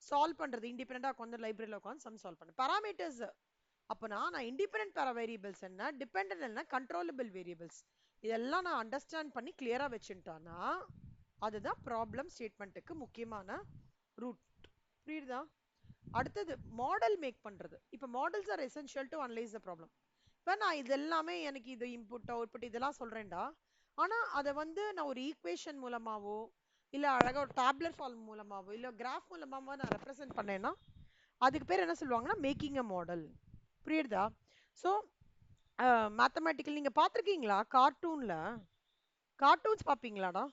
சால்வ் பண்ணுறது, இண்டிபெண்டாக உட்காந்து லைப்ரரியில் உட்காந்து சம் சால்வ் பண்ணேன். பராமீட்டர்ஸ் அப்போனா நான் இண்டிபெண்டன்ட் பேரா வேரியபிள்ஸ் என்ன, டிபெண்டன்ட் என்ன, கண்ட்ரோலபிள் வேரியபிள்ஸ், இதெல்லாம் நான் அண்டர்ஸ்டாண்ட் பண்ணி கிளியராக வச்சுட்டானா அதுதான் ப்ராப்ளம் ஸ்டேட்மெண்ட்டுக்கு முக்கியமான ரூட். புரியுதா? அடுத்தது மாடல் மேக் பண்றது. இப்போ models R essential to analyse the problem. இப்போ நான் இது எல்லாமே எனக்கு இது இன்புட் அவுட்புட் இதெல்லாம் சொல்றேன்டா, ஆனா அதை வந்து நான் ஒரு ஈக்குவேஷன் மூலமாவோ இல்ல அழகா ஒரு டேப்லெட் ஃபார்ம் மூலமாவோ இல்ல கிராஃப் மூலமாவோ நான் ரெப்ரசென்ட் பண்ணேன்னா அதுக்கு பேர் என்ன சொல்லுவாங்கன்னா மேக்கிங் அ மாடல். புரியுதா? ஸோ மேத்தமேட்டிக்கல் நீங்க பார்த்துருக்கீங்களா? கார்ட்டூன்ல கார்ட்டூன்ஸ் பார்ப்பீங்களாடா?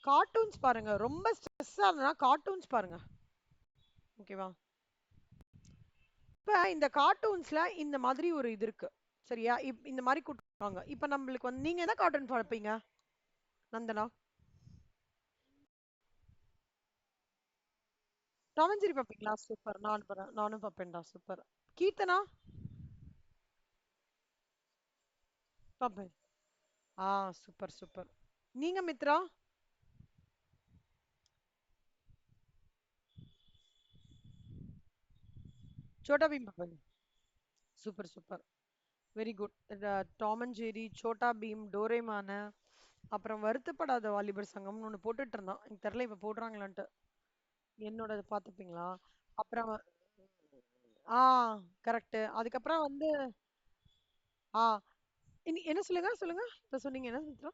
கார்ட்டூன்ஸ் பாருங்க, ரொம்ப ஸ்ட்ரெஸ்ஸா இருந்தா கார்ட்டூன்ஸ் பாருங்க. ஓகேவா? இப்ப இந்த கார்ட்டூன்ஸ்ல இந்த மாதிரி ஒரு இது இருக்கு, சரியா? இந்த மாதிரி கூட்டுவாங்க. இப்ப நம்மளுக்கு வந்து நீங்க என்ன கார்ட்டூன் பார்ப்பீங்க நந்தனா? டாம் அண்ட் ஜெர்ரி பாப்பீங்களா? சூப்பர். நானும் பாப்பேன்டா. சூப்பர். கீர்த்தனா பாப்பேன். ஆ, சூப்பர் சூப்பர். நீங்க மித்ரா? சோட்டா பீம் பாப்பேன். Super super. Very good. Tom and Jerry, Chhota Bheem, Doraemon, அப்புறம் வருத்தப்படாத வாலிபர் சங்கம்னு ஒண்ணு போட்டுட்டு இருந்தான். எனக்கு தெரியல இப்ப போடுறாங்களான்ட்டு. என்னோட பாத்துப்பீங்களா? அப்புறம் ஆ, கரெக்ட். அதுக்கப்புறம் வந்து ஆ, என்ன சொல்லுங்க சொல்லுங்க. இப்ப சொன்னீங்க என்ன மித்ரா?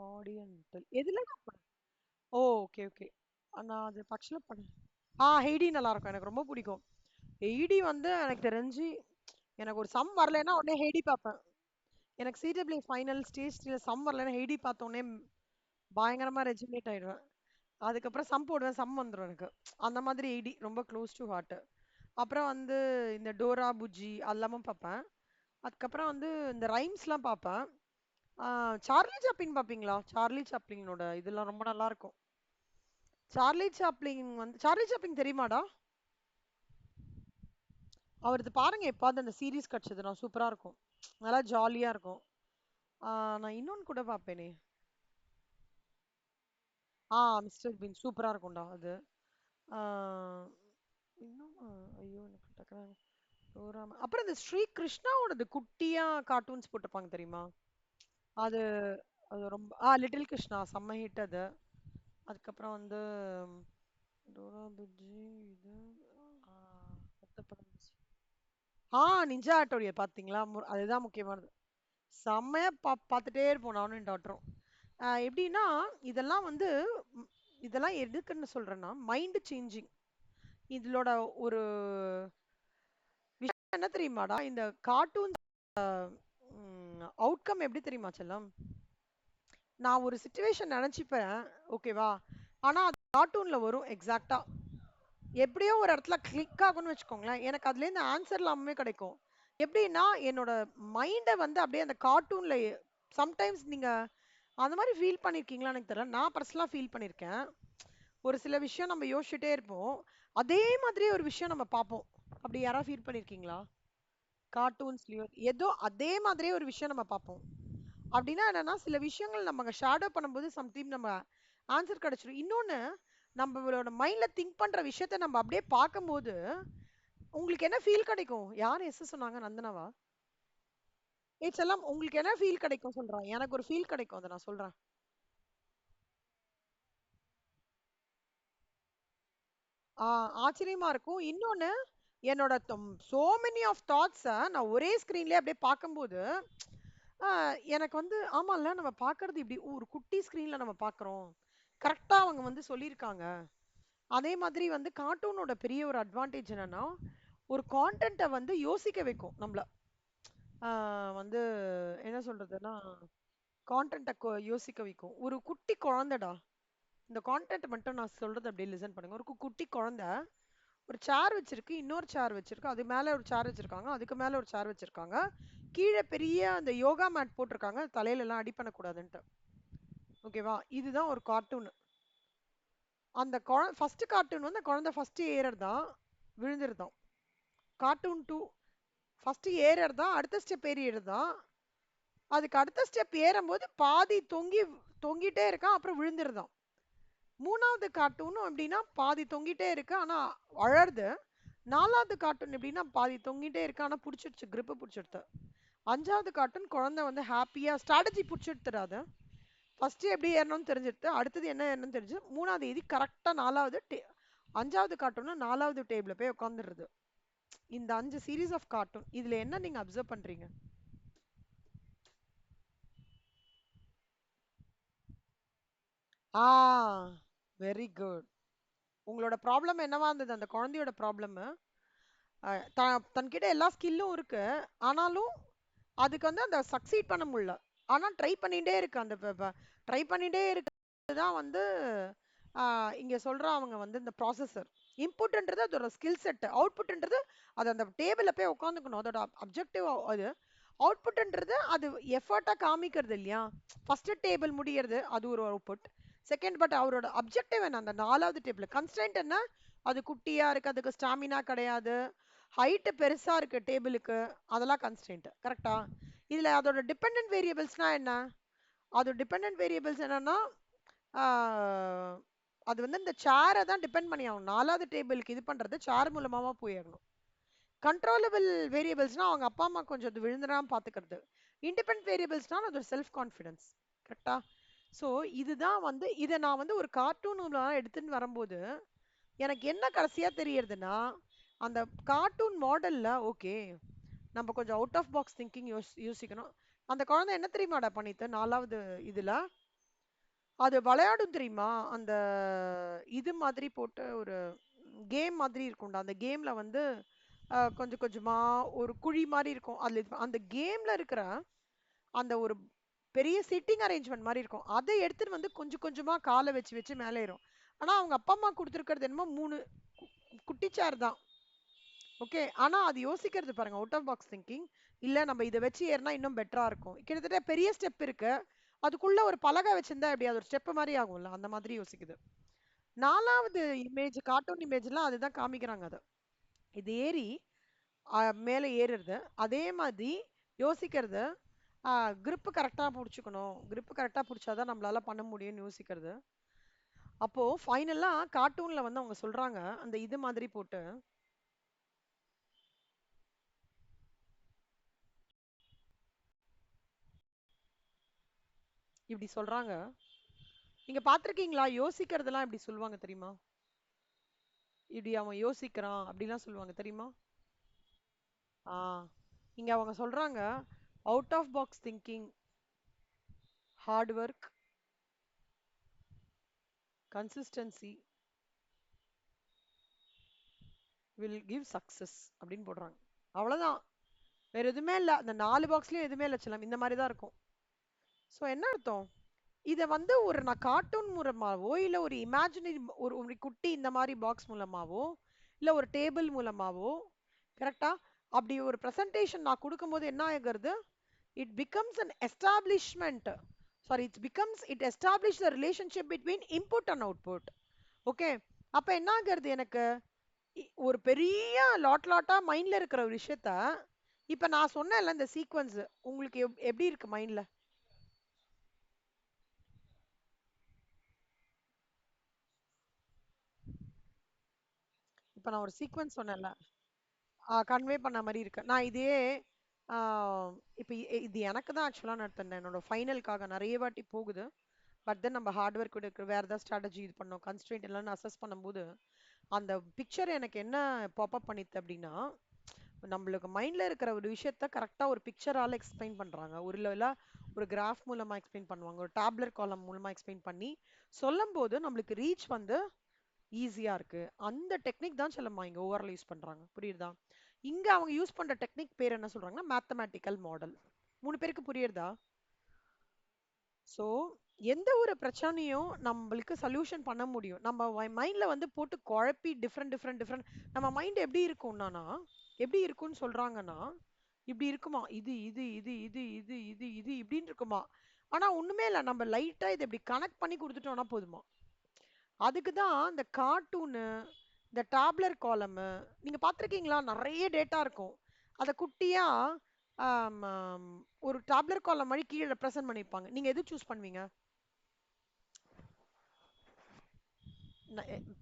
ஆடியன்டல் எதுல? ஓ, ஓகே ஓகே. நான் அது பக்ஷல பண்ணேன். ஹெய்டி நல்லா இருக்கும். எனக்கு ரொம்ப பிடிக்கும். ஹெய்டி வந்து எனக்கு தெரிஞ்சு எனக்கு ஒரு சம் வரலைன்னா உடனே ஹெய்டி பார்ப்பேன். எனக்கு சிடபிள்யூ ஃபைனல் ஸ்டேஜ்ல சம் வரலைன்னா ஹெய்டி பார்த்த உடனே பயங்கரமா ரெஜினேட் ஆயிடுவேன். அதுக்கப்புறம் சம் போடுவேன், சம் வந்துரும் எனக்கு. அந்த மாதிரி ஹெய்டி ரொம்ப க்ளோஸ் டு ஹார்ட். அப்புறம் வந்து இந்த டோரா புஜ்ஜி அதெல்லாமும் பார்ப்பேன். அதுக்கப்புறம் வந்து இந்த ரைம்ஸ்லாம் பார்ப்பேன். சார்லி சாப்ளின் பார்ப்பீங்களா? சார்லி சாப்ளினோட இதெல்லாம் ரொம்ப நல்லா இருக்கும். சார்லி சாப்ளின் தெரியுமாடா? அவரது பாருங்க எப்பாவது அந்த சீரிஸ் கிடைச்சதுன்னா சூப்பரா இருக்கும். நல்லா ஜாலியா இருக்கும். நான் இன்னொன்னு கூட பார்ப்பேனே. மிஸ்டர் பீன் சூப்பரா இருக்கும்டா அது. ஆ, இன்னும் ஐயோ எனக்கு டக்குனு அப்புறம் இந்த ஸ்ரீ கிருஷ்ணாவோடது குட்டியா கார்ட்டூன்ஸ் போட்டிருப்பாங்க தெரியுமா? அது அது ரொம்ப லிட்டில் கிருஷ்ணா செம்ம ஹிட் அது. அதுக்கப்புறம் வந்து டோரா புஜ்ஜி இது ஆ, மொத்த படம் நிஞ்சா ஹட்டோரியா பாத்தீங்களா? அதுதான் முக்கியமானது. செம்மையா பார்த்துட்டே இருப்போம் நானும் என் டாட்டரும். எப்படின்னா இதெல்லாம் வந்து ம், இதெல்லாம் எதுக்குன்னு சொல்றேன்னா மைண்ட் சேஞ்சிங். இதோட ஒரு விஷயம் என்ன தெரியுமாடா? இந்த கார்ட்டூன் அவுட்கம் எப்படி தெரியுமா செல்லம்? நான் ஒரு சுச்சுவேஷன் நினைச்சுப்பேன், ஓகேவா? ஆனா அது கார்ட்டூன்ல வரும் எக்ஸாக்ட்டா. எப்படியோ ஒரு இடத்துல கிளிக் ஆகும்னு வச்சுக்கோங்களேன். எனக்கு அதுல இருந்து ஆன்சர் எல்லாமே கிடைக்கும். எப்படின்னா என்னோட மைண்ட வந்து அப்படியே அந்த கார்ட்டூன்ல சம்டைம்ஸ் நீங்க அந்த மாதிரி ஃபீல் பண்ணிருக்கீங்களா எனக்கு தெரியல. நான் பர்சனலா ஃபீல் பண்ணிருக்கேன். ஒரு சில விஷயம் நம்ம யோசிச்சுட்டே இருப்போம். அதே மாதிரியே ஒரு விஷயம் நம்ம பார்ப்போம். அப்படி யாராவது ஃபீல் பண்ணிருக்கீங்களா? கார்ட்டூன்ஸ்லயோ ஏதோ அதே மாதிரியே ஒரு விஷயம் நம்ம பார்ப்போம். அப்படின்னா என்னன்னா சில விஷயங்கள் நம்ம ஷேடோ பண்ணும்போது சம்டைம் நம்ம ஆன்சர் கிடைச்சிடும். இன்னொன்னு நம்மளோட மைண்ட்ல திங்க் பண்ற விஷயத்த நம்ம அப்படியே பார்க்கும்போது உங்களுக்கு என்ன ஃபீல் கிடைக்கும்? யார் எஸ் சொன்னாங்க? நந்தனாவா? செல்லம் உங்களுக்கு என்ன ஃபீல் கிடைக்கும் சொல்றேன். எனக்கு ஒரு ஃபீல் கிடைக்கும், அதை நான் சொல்றேன். ஆச்சரியமா இருக்கும். இன்னொன்னு என்னோட சோ மெனி ஆஃப் தாட்ஸ நான் ஒரே ஸ்கிரீன்லயே அப்படியே பார்க்கும்போது எனக்கு வந்து ஆமால்ல நம்ம பார்க்கறது இப்படி ஒரு குட்டி ஸ்கிரீன்ல நம்ம பார்க்குறோம். கரெக்ட்டா அவங்க வந்து சொல்லியிருக்காங்க. அதே மாதிரி வந்து கார்ட்டூனோட பெரிய ஒரு அட்வான்டேஜ் என்னன்னா, ஒரு கான்டென்ட்ட வந்து யோசிக்க வைக்கும் நம்மள. ஆ வந்து என்ன சொல்றதுன்னா, கான்டென்ட்ட யோசிக்க வைக்கும். ஒரு குட்டி குழந்தைடா. இந்த கான்டென்ட் மட்டும் நான் சொல்றத அப்படியே லிசன் பண்ணுங்க. ஒரு குட்டி குழந்தை ஒரு சேர் வச்சிருக்கு, இன்னொரு சேர் வச்சிருக்கு. அது மேல ஒரு சேர் வச்சிருக்காங்க. அதுக்கு மேல ஒரு சேர் வச்சிருக்காங்க. கீழ பெரிய அந்த யோகா மேட் போட்டிருக்காங்க. தலையில எல்லாம் அடி பண்ணக்கூடாதுன்ட்டு. ஓகேவா? இதுதான் ஒரு கார்ட்டூன். அந்த ஃபர்ஸ்ட் கார்ட்டூன் வந்து குழந்தை ஃபர்ஸ்ட் ஏறறதான் விழுந்துருதான். கார்ட்டூன் 2 ஃபர்ஸ்ட் ஏறறதான் அடுத்த ஸ்டெப் ஏறி ஏறுதான். அதுக்கு அடுத்த ஸ்டெப் ஏறும்போது பாதி தொங்கிட்டே இருக்கான். அப்புறம் விழுந்துருதான். மூணாவது கார்ட்டூனும் எப்படின்னா பாதி தொங்கிட்டே இருக்கு. ஆனா அழறது. நாலாவது கார்ட்டூன் எப்படின்னா பாதி தொங்கிட்டே இருக்கு. ஆனா புடிச்சிடுச்சு. கிரிப் புடிச்சிடுது. அஞ்சாவது கார்ட்டூன் குழந்தை வந்து ஹாப்பியா ஸ்ட்ராட்டஜி புடிச்சிடுத்துறாது. ஃபர்ஸ்ட் எப்படி ஏறணும்னு தெரிஞ்சிருது. அடுத்தது என்ன ஏறணும்னு தெரிஞ்சு மூணாவது எதி கரெக்டா அஞ்சாவது கார்ட்டூன் நாலாவது டேபிள்ல போய் உட்காந்துருது. இந்த 5 சீரீஸ் ஆஃப் கார்ட்டூன் இதுல என்ன நீங்க அப்சர்வ் பண்றீங்க? ஆ, வெரி குட். உங்களோட ப்ராப்ளம் என்னவா இருந்தது? அந்த குழந்தையோட ப்ராப்ளம் தன்கிட்ட எல்லா ஸ்கில்லும் இருக்கு. ஆனாலும் அதுக்கு வந்து அந்த சக்சீட் பண்ண முடியல. ஆனா ட்ரை பண்ணிட்டே இருக்கு. அந்த ட்ரை பண்ணிட்டே இருக்கு தான் வந்து இங்க சொல்ற அவங்க வந்து இந்த ப்ராசஸர். இன்புட்ன்றது அதோட ஸ்கில் செட். அவுட்புட்ன்றது அது அந்த டேபிள்ல போய் உட்காந்துக்கணும். அதோட அப்ஜெக்டிவ் அது. அவுட்புட்ன்றது அது எஃபர்ட்டா காமிக்கிறது இல்லையா? ஃபர்ஸ்ட் டேபிள் முடியறது அது ஒரு அவுட்புட். செகண்ட் பட் அவரோட அப்ஜெக்டிவ் என்ன அந்த 4வது டேபிள் கன்ஸ்டன்ட் என்ன? அது குட்டியா இருக்கு, அதுக்கு ஸ்டாமினா கிடையாது, ஹைட் பெருசா இருக்கு டேபிளுக்கு, அதெல்லாம் கன்ஸ்டன்ட். கரெக்டா? இதுல அதோட டிபெண்டன்ட் வேரியபிள்ஸ்னா என்ன? அதோட டிபெண்டன்ட் வேரியபிள்ஸ் என்னன்னா ஆஹ், அது வந்து இந்த சேரை தான் டிபெண்ட் பண்ணி ஆகணும். 4வது டேபிளுக்கு இது பண்றது சேர் மூலமாவா போயிடணும். கண்ட்ரோலபிள் வேரியபிள்ஸ்னா அவங்க அப்பா அம்மா கொஞ்சம் அது விழுந்துடாம பாத்துக்கிறது. இண்டிபெண்டன்ட் வேரியபிள்ஸ்னா அது ஒரு செல்ஃப் கான்ஃபிடன்ஸ். கரெக்டா? ஸோ இதுதான் வந்து இதை நான் வந்து ஒரு கார்ட்டூன் எடுத்துன்னு வரும்போது எனக்கு என்ன கடைசியா தெரியறதுன்னா, அந்த கார்ட்டூன் மாடல்ல ஓகே நம்ம கொஞ்சம் அவுட் ஆஃப் பாக்ஸ் திங்கிங் யோசிக்கணும். அந்த குழந்தை என்ன தெரியுமாடா பண்ணித்து 4வது இதுல அது விளையாடும் தெரியுமா? அந்த இது மாதிரி போட்டு ஒரு கேம் மாதிரி இருக்கும்டா. அந்த கேம்ல வந்து கொஞ்சம் கொஞ்சமா ஒரு குழி மாதிரி இருக்கும். அதுல அந்த கேம்ல இருக்கிற அந்த ஒரு பெரிய சிட்டிங் அரேஞ்ச்மெண்ட் மாதிரி இருக்கும். அதை எடுத்துட்டு வந்து கொஞ்சம் கொஞ்சமா காலை வச்சு வச்சு மேலே ஏறும். ஆனா அவங்க அப்பா அம்மா கொடுத்துருக்கிறது என்னமோ 3 குட்டி சேர் தான். ஓகே. ஆனா அது யோசிக்கிறது பாருங்க அவுட் ஆஃப் பாக்ஸ் திங்கிங். இல்ல நம்ம இதை வச்சு ஏறினா இன்னும் பெட்டரா இருக்கும். கிட்டத்தட்ட பெரிய ஸ்டெப் இருக்கு. அதுக்குள்ள ஒரு பலகை வச்சிருந்தா எப்படி அது ஒரு ஸ்டெப் மாதிரி ஆகும்ல, அந்த மாதிரி யோசிக்குது. 4வது இமேஜ் கார்ட்டூன் இமேஜ்லாம் அதுதான் காமிக்கிறாங்க அத. இது ஏறி மேல ஏறுறது. அதே மாதிரி யோசிக்கிறது. கிரிப் கரெக்டா புடிச்சுக்கணும். கிரிப் கரெக்டா புடிச்சாதான் நம்மளால பண்ண முடியும்னு யோசிக்கிறது. அப்போ ஃபைனலா கார்ட்டூன்ல வந்து அவங்க சொல்றாங்க அந்த இது மாதிரி போட்டு இப்படி சொல்றாங்க. நீங்க பாத்திருக்கீங்களா? யோசிக்கிறதெல்லாம் இப்படி சொல்லுவாங்க தெரியுமா? இப்படி அவன் யோசிக்கிறான் அப்படிலாம் சொல்லுவாங்க தெரியுமா? ஆ இங்க அவங்க சொல்றாங்க out of box thinking, hard work, consistency will give success அப்படின்னு போடுறாங்க. அவ்வளவுதான். வேற எதுவுமே இல்ல. அந்த 4 பாக்ஸ்லயும் எதுவுமே இல்ல செல்லம். இந்த மாதிரி தான் இருக்கும். சோ என்ன அர்த்தம்? இத வந்து ஒரு நான் கார்ட்டூன் மூலமாவோ இல்ல ஒரு இமேஜினரி ஒரு ஒரு குட்டி இந்த மாதிரி பாக்ஸ் மூலமாவோ இல்ல ஒரு டேபிள் மூலமாவோ கரெக்டா அப்படி ஒரு பிரசன்டேஷன் நான் கொடுக்கும்போது என்ன ஆகுறது? It becomes an establishment. Sorry, it becomes it establish the relationship between input and output. Okay. அப்ப என்ன ஆகுறது எனக்கு? ஒரு பெரிய லாட்டா மைண்ட்ல இருக்கிற ஒரு விஷயத்த இப்ப நான் சொன்னேன்ல இந்த சீக்வன்ஸ் உங்களுக்கு எப்படி இருக்கு மைண்ட்ல? இப்ப நான் ஒரு சீக்வன்ஸ் சொன்னேன்ல, கன்வே பண்ண மாதிரி இருக்கு. நான் இதே ஆ, இப்ப இது எனக்கு தான் ஆக்சுவலா நடத்தினேன் என்னோட ஃபைனலுக்காக நிறைய வாட்டி போகுது. பட் தென் நம்ம ஹார்ட் ஒர்க் இருக்கு, வேற ஏதாவது ஸ்ட்ராட்டஜி இது பண்ணோம், கன்ஸ்ட்ரெயின்ட் எல்லாம் அசஸ் பண்ணும்போது அந்த பிக்சர் எனக்கு என்ன பாப்அப் பண்ணித்து அப்படின்னா, நம்மளுக்கு மைண்ட்ல இருக்கிற ஒரு விஷயத்த கரெக்டா ஒரு பிக்சரால எக்ஸ்பிளைன் பண்றாங்க. ஒரு இல்ல ஒரு கிராஃப் மூலமா எக்ஸ்பிளைன் பண்ணுவாங்க, ஒரு டேப்லெட் காலம் மூலமா எக்ஸ்பிளைன் பண்ணி சொல்லும் போது நம்மளுக்கு ரீச் வந்து ஈஸியா இருக்கு. அந்த டெக்னிக் தான் செல்லம்மா இங்க ஓவரால் யூஸ் பண்றாங்க. புரியுதா? இங்க அவங்க யூஸ் பண்ற டெக்னிக் பேர் என்ன சொல்றாங்கன்னா மேத்தமேட்டிக்கல் மாடல். 3 பேருக்கு புரியுறதா? சோ எந்த ஒரு பிரச்சனையும் நம்மளுக்கு சொல்யூஷன் பண்ண முடியும். நம்ம மைண்ட்ல வந்து போட்டு குழப்பி டிஃப்ரெண்ட் டிஃப்ரெண்ட் டிஃப்ரெண்ட் நம்ம மைண்ட் எப்படி இருக்கும்னா எப்படி இருக்கும்னு சொல்றாங்கன்னா இப்படி இருக்குமா, இது இது இது இது இது இது இது இப்படின்னு இருக்குமா. ஆனா ஒண்ணுமே இல்ல, நம்ம லைட்டா இதை இப்படி கனெக்ட் பண்ணி கொடுத்துட்டோம்னா போதுமா. அதுக்கு தான் இந்த கார்ட்டூனு, இந்த டாப்லர் காலமு நீங்க பார்த்திருக்கீங்களா? நிறைய டேட்டா இருக்கும். அத குட்டியா ஆம், ஆம், ஒரு டாப்லர் காலம் மாதிரி கீழே ரெப்ரசென்ட் பண்ணியிருப்பாங்க. நீங்க எது சூஸ் பண்ணுவீங்க?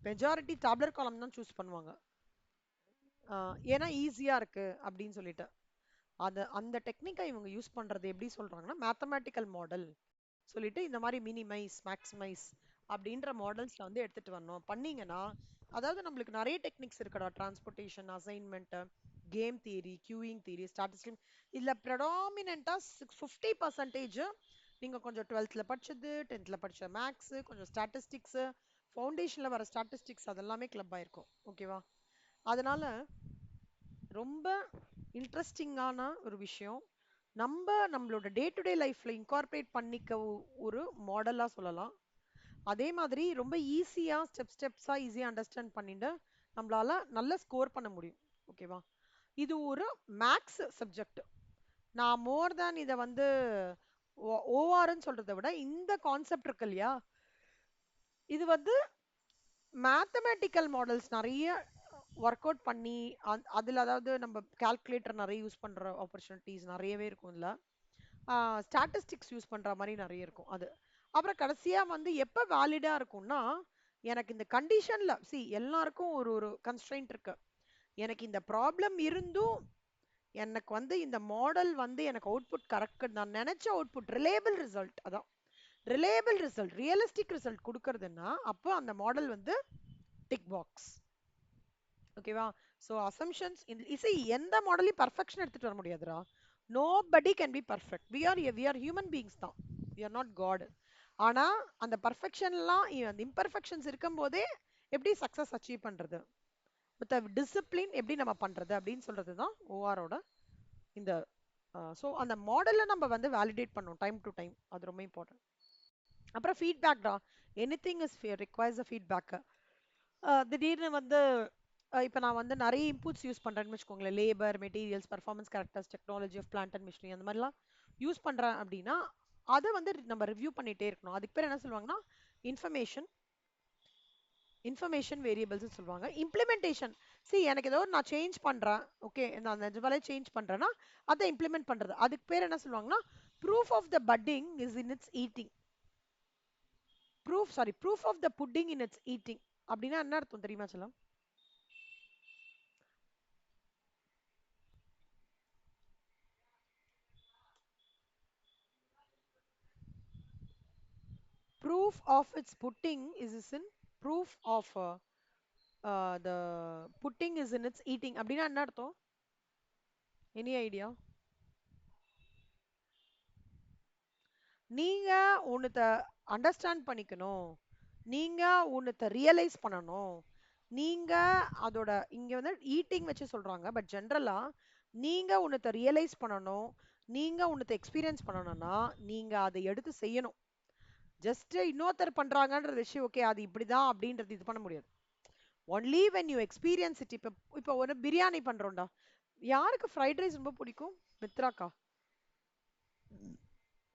மெஜாரிட்டி டாப்லர் காலம் தான் சூஸ் பண்ணுவாங்க. ஏன்னா ஈஸியா இருக்கு அப்படின்னு சொல்லிட்டு. அந்த டெக்னிக்கை இவங்க யூஸ் பண்றது எப்படி சொல்றாங்கன்னா மேத்தமேட்டிக்கல் மாடல் சொல்லிட்டு இந்த மாதிரி மினிமைஸ் மேக்ஸிமைஸ் அப்படின்ற மாடல்ஸ்ல வந்து எடுத்துட்டு வரணும் பண்ணீங்கன்னா. அதாவது நம்மளுக்கு நிறைய டெக்னிக்ஸ் இருக்குடா, transportation, assignment, game theory, queuing theory, statistics. இதுல ப்ரெடாமினண்டா 50% நீங்க கொஞ்சம் 12th படிச்சது, 10th படிச்ச மேக்ஸ், கொஞ்சம் ஸ்டாட்டிஸ்டிக்ஸ், ஃபவுண்டேஷன்ல வர ஸ்டாட்டிஸ்டிக்ஸ் அதெல்லாமே கிளப் ஆயிருக்கும். ஓகேவா? அதனால ரொம்ப இன்ட்ரெஸ்டிங்கான ஒரு விஷயம். நம்மளோட டே டு டே லைஃப்ல இன்கார்பரேட் பண்ணிக்க ஒரு மாடலா சொல்லலாம். அதே மாதிரி ரொம்ப ஈஸியா ஸ்டெப்ஸா ஈஸியா அண்டர்ஸ்டாண்ட் பண்ணிட்டு நம்மளால நல்ல ஸ்கோர் பண்ண முடியும். ஓகேவா? இது ஒரு மேக்ஸ் சப்ஜெக்ட். நான் மோர் தேன் இதை வந்து ஓஆர்ன்னு சொல்றதை விட இந்த கான்செப்ட் இருக்கு இல்லையா, இது வந்து மேத்தமேட்டிக்கல் மாடல்ஸ் நிறைய ஒர்க் அவுட் பண்ணி அதுல அதாவது நம்ம கால்குலேட்டர் நிறைய யூஸ் பண்ற ஆப்பர்ச்சுனிட்டிஸ் நிறையவே இருக்கும் இல்ல. ஸ்டாட்டிஸ்டிக்ஸ் யூஸ் பண்ற மாதிரி நிறைய இருக்கும் அது. அப்புறம் கடைசியா வந்து எப்ப வேலிடா இருக்கும்னா, எனக்கு இந்த கண்டிஷன்ல எல்லாருக்கும் ஒரு ஒரு கன்ஸ்ட்ரெயின்ட் இருக்கு. எனக்கு இந்த ப்ராப்ளம் இருந்தும் எனக்கு வந்து இந்த மாடல் வந்து எனக்கு அவுட்புட் கரெக்ட், நான் நினைச்ச அவுட்புட் ரிலேபிள் ரிசல்ட், அதான் ரிலேபிள் ரிசல்ட் ரியலிஸ்டிக் ரிசல்ட் கொடுக்கறதுன்னா அப்போ அந்த மாடல் வந்து டிக் பாக்ஸ். ஓகேவா? ஸோ அசம்ஷன்ஸ் இசை எந்த மாடலையும் பர்ஃபெக்ஷன் எடுத்துட்டு வர முடியாதுடா. Nobody can be perfect. We are human beings தான், வி ஆர் நாட் காட். ஆனா அந்த பர்ஃபெக்ஷன்லாம் அந்த இம்பர்ஃபெக்ஷன்ஸ் இருக்கும் போதே எப்படி சக்சஸ் அச்சீவ் பண்றது, வித் டிசிப்ளின் எப்படி நம்ம பண்றது அப்படின்னு சொல்றது தான் ஓஆரோட இந்த. ஸோ அந்த மாடலை நம்ம வந்து வேலிடேட் பண்ணோம் டைம் டு டைம், அது ரொம்ப இம்பார்ட்டன்ட். அப்புறம் ஃபீட்பேக் தான். Anything is requires a feedback. திடீர்னு வந்து இப்போ நான் வந்து நிறைய இன்புட்ஸ் யூஸ் பண்றேன்னு வச்சுக்கோங்களேன், labour, materials, performance characters, technology of plant and machinery, அந்த மாதிரிலாம் யூஸ் பண்றேன் அப்படின்னா அதை வந்து நம்ம ரிவ்யூ பண்ணிட்டே இருக்கணும். அதுக்கு பேர் என்ன சொல்லுவாங்கன்னா இன்ஃபர்மேஷன் இன்ஃபர்மேஷன் வேரியபிள்ஸ் சொல்லுவாங்க. இம்ப்ளிமெண்டேஷன், எனக்கு ஏதோ நான் சேஞ்ச் பண்றேன், ஓகே நான் நிஜமாலே சேஞ்ச் பண்றேன்னா அதை இம்ப்ளிமெண்ட் பண்றது. அதுக்கு பேர் என்ன சொல்லுவாங்கன்னா proof of the pudding is in its eating. Proof of the pudding in its eating அப்படின்னா என்ன அர்த்தம் தெரியுமா சொல்லம்? Proof of its pudding is in proof of the pudding is in its eating அப்படின்னா என்ன அர்த்தம்? Any idea? நீங்க உன்னத அண்டர்ஸ்டாண்ட் பண்ணிக்கணும், நீங்க உன்னத ரியலைஸ் பண்ணணும், நீங்க அதோட இங்க வந்து ஈட்டிங் வச்சு சொல்றாங்க, பட் ஜென்ரலா நீங்க உன்னத ரியலைஸ் பண்ணணும், நீங்க உன்னத எக்ஸ்பீரியன்ஸ் பண்ணணும்னா நீங்க அதை எடுத்து செய்யணும். ஜஸ்ட் இன்னொருத்தர் பண்றாங்கன்ற விஷயம் ஓகே அது இப்படிதான் அப்படின்றது இது பண்ண முடியாது. Only when you experience it. இப்போ ஒரு பிரியாணி பண்றோம்டா, யாருக்கு ஃப்ரைட் ரைஸ் ரொம்ப பிடிக்கும்? மித்ராக்கா?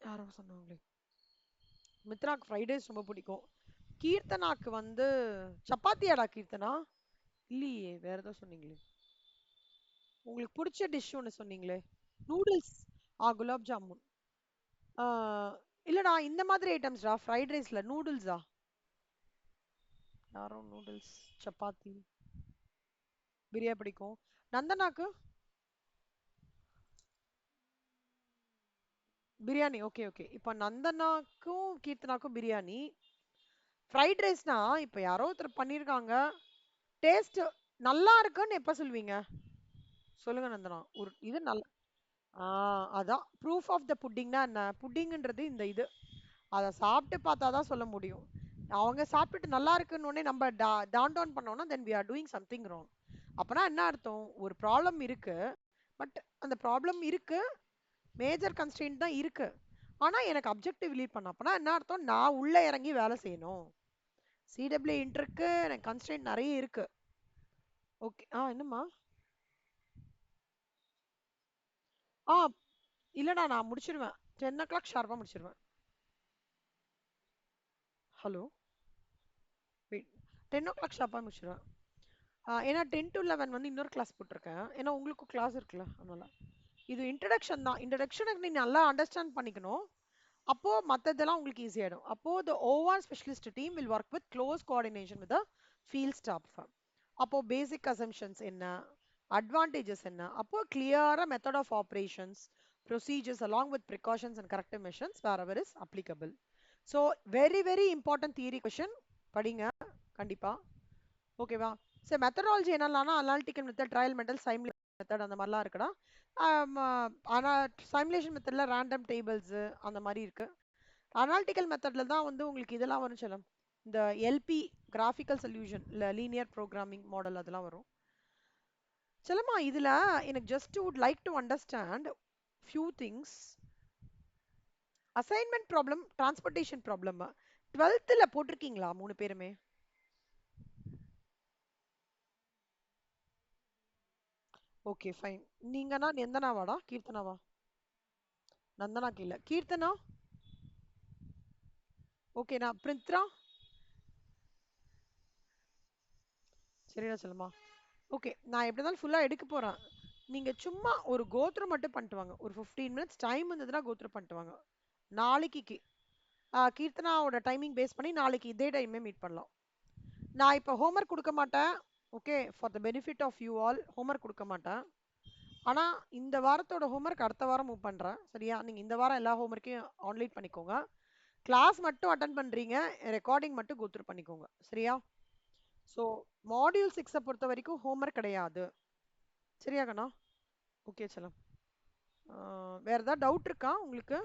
யாரோ சொன்னாங்களே, மித்ராக்கு ஃப்ரைட் ரைஸ் ரொம்ப பிடிக்கும். கீர்த்தனாக்கு வந்து சப்பாத்தியாடா கீர்த்தனா? இல்லையே, வேற ஏதோ சொன்னீங்களே, உங்களுக்கு பிடிச்ச டிஷ் ஒன்று சொன்னீங்களே. நூடுல்ஸ். குலாப் ஜாமுன். ஆ, இல்லடா இந்த மாதிரி ஐட்டம்ஸ்டா, ஃப்ரைட் ரைஸ்ல நூடுல்ஸா? யாரோ நூடுல்ஸ், சப்பாத்தி, பிரியா பிடிக்கும். நந்தனாக்கு பிரியாணி. ஓகே ஓகே, இப்போ நந்தனாக்கும் கீர்த்தனாக்கும் பிரியாணி. ஃப்ரைட் ரைஸ்னா இப்போ யாரோ ஒருத்தர் பண்ணியிருக்காங்க, டேஸ்ட் நல்லா இருக்குன்னு எப்போ சொல்வீங்க சொல்லுங்க நந்தனா? ஒரு இது நல்ல அதான் ப்ரூஃப் ஆஃப் த புட்டிங்னா என்ன? புட்டிங்ன்றது இந்த இது, அதை சாப்பிட்டு பார்த்தா தான் சொல்ல முடியும். அவங்க சாப்பிட்டுட்டு நல்லா இருக்குன்னு உடனே நம்ம டவுன் டவுன் பண்ணோம்னா then we are doing something wrong. அப்பனா என்ன அர்த்தம்? ஒரு ப்ராப்ளம் இருக்கு, பட் அந்த ப்ராப்ளம் இருக்கு, மேஜர் கன்ஸ்ட்ரெயின்ட் தான் இருக்கு, ஆனா எனக்கு அப்ஜெக்டிவ் லீட் பண்ண, அப்பனா என்ன அர்த்தம்? நான் உள்ள இறங்கி வேலை செய்யணும். சிடபிள்யூ இன்டருக்கு எனக்கு கன்ஸ்ட்ரெயின்ட் நிறைய இருக்கு. ஓகே. என்னம்மா? ஆ இல்லடா நான் முடிச்சிருவேன், 10 o'clock ஷார்ப்பா முடிச்சிருவேன். ஹலோ, வெயிட், 10 o'clock ஷார்ப்பா முடிச்சிருவேன். ஏன்னா 10 to 11 வந்து இன்னொரு கிளாஸ் போட்டிருக்கேன், ஏன்னா உங்களுக்கும் கிளாஸ் இருக்குல்ல, அதனால. இது இன்ட்ரடக்ஷன் தான், இன்ட்ரடக்ஷனுக்கு நீ நல்லா அண்டர்ஸ்டாண்ட் பண்ணிக்கணும், அப்போ மத்ததெல்லாம் உங்களுக்கு ஈஸி ஆயிடும். அப்போ the OR specialist team will work with close coordination with the field staff. அப்போ பேசிக் அசம்ஷன்ஸ் என்ன, அட்வான்டேஜஸ் என்ன, அப்போ கிளியரா method of operations, procedures along with precautions and corrective measures wherever is applicable. So very very important theory question, படிங்க கண்டிப்பா. ஓகேவா? சரி, methodology என்னலாம்னா analytical method, trial method, simulation method, அந்த மாதிரிலாம் இருக்குடா. ஆனால் சைம்லேஷன் மெத்தடில் ரேண்டம் டேபிள்ஸு அந்த மாதிரி இருக்கு. அனாலிட்டிக்கல் மெத்தடில் தான் வந்து உங்களுக்கு இதெல்லாம் வரும் சொல்லும், இந்த எல்பி கிராஃபிக்கல் சொல்யூஷன் இல்லை லீனியர் ப்ரோக்ராமிங் மாடல் அதெல்லாம் வரும். செல்லம்மா இதில் எனக்கு just would like to understand few things. Assignment problem, transportation problem 12th போட்டிருக்கீங்களா 3 பேருமே? Okay fine. நீங்கன்னா நந்தனாவாடா கீர்த்தனாவா? நந்தனாக்கு இல்லை, கீர்த்தனா. ஓகே, நான் பிரித்ரா. சரியா சொல்லுமா? ஓகே, நான் எப்படி இருந்தாலும் ஃபுல்லா எடுக்க போறேன். நீங்க சும்மா ஒரு கோத்ரூ மட்டும் பண்ணிட்டு வாங்க. ஒரு 15 மினிட்ஸ் டைம் இருந்ததுன்னா கோத்ரூ பண்ணிட்டு வாங்க. நாளைக்கு கீர்த்தனாவோட டைமிங் பேஸ் பண்ணி நாளைக்கு இதே டைமே மீட் பண்ணலாம். நான் இப்போ ஹோம்ஒர்க் கொடுக்க மாட்டேன். Okay, for the benefit of you all homework கொடுக்க மாட்டேன். ஆனா இந்த வாரத்தோட ஹோம்ஒர்க் அடுத்த வாரம் மூவ் பண்றேன். சரியா? நீங்க இந்த வாரம் எல்லா ஹோம்ஒர்க்கையும் ஆன்லைன் பண்ணிக்கோங்க. கிளாஸ் மட்டும் அட்டன் பண்றீங்க. ரெக்கார்டிங் மட்டும் கோத்ரூ பண்ணிக்கோங்க. சரியா? ஸோ மாடியூல் 6 பொறுத்த வரைக்கும் ஹோம்ஒர்க் கிடையாது. சரியா கண்ணா? ஓகே செல்லம். வேற ஏதாவது டவுட் இருக்கா உங்களுக்கு?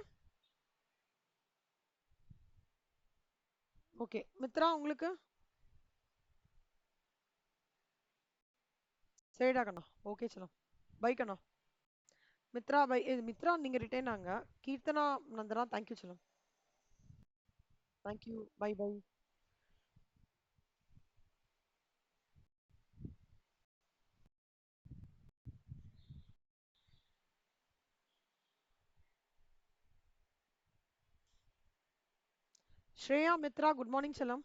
ஓகே மித்ரா, உங்களுக்கு? சரிடா கண்ணா. ஓகே செல்லம். பை கண்ணா. மித்ரா பை. மித்ரா நீங்க ரிட்டைன் ஆங்க. கீர்த்தனா நந்தனா தேங்க்யூ செல்லம். Thank you. Bye bye. Shreya Mitra good morning செல்லம்.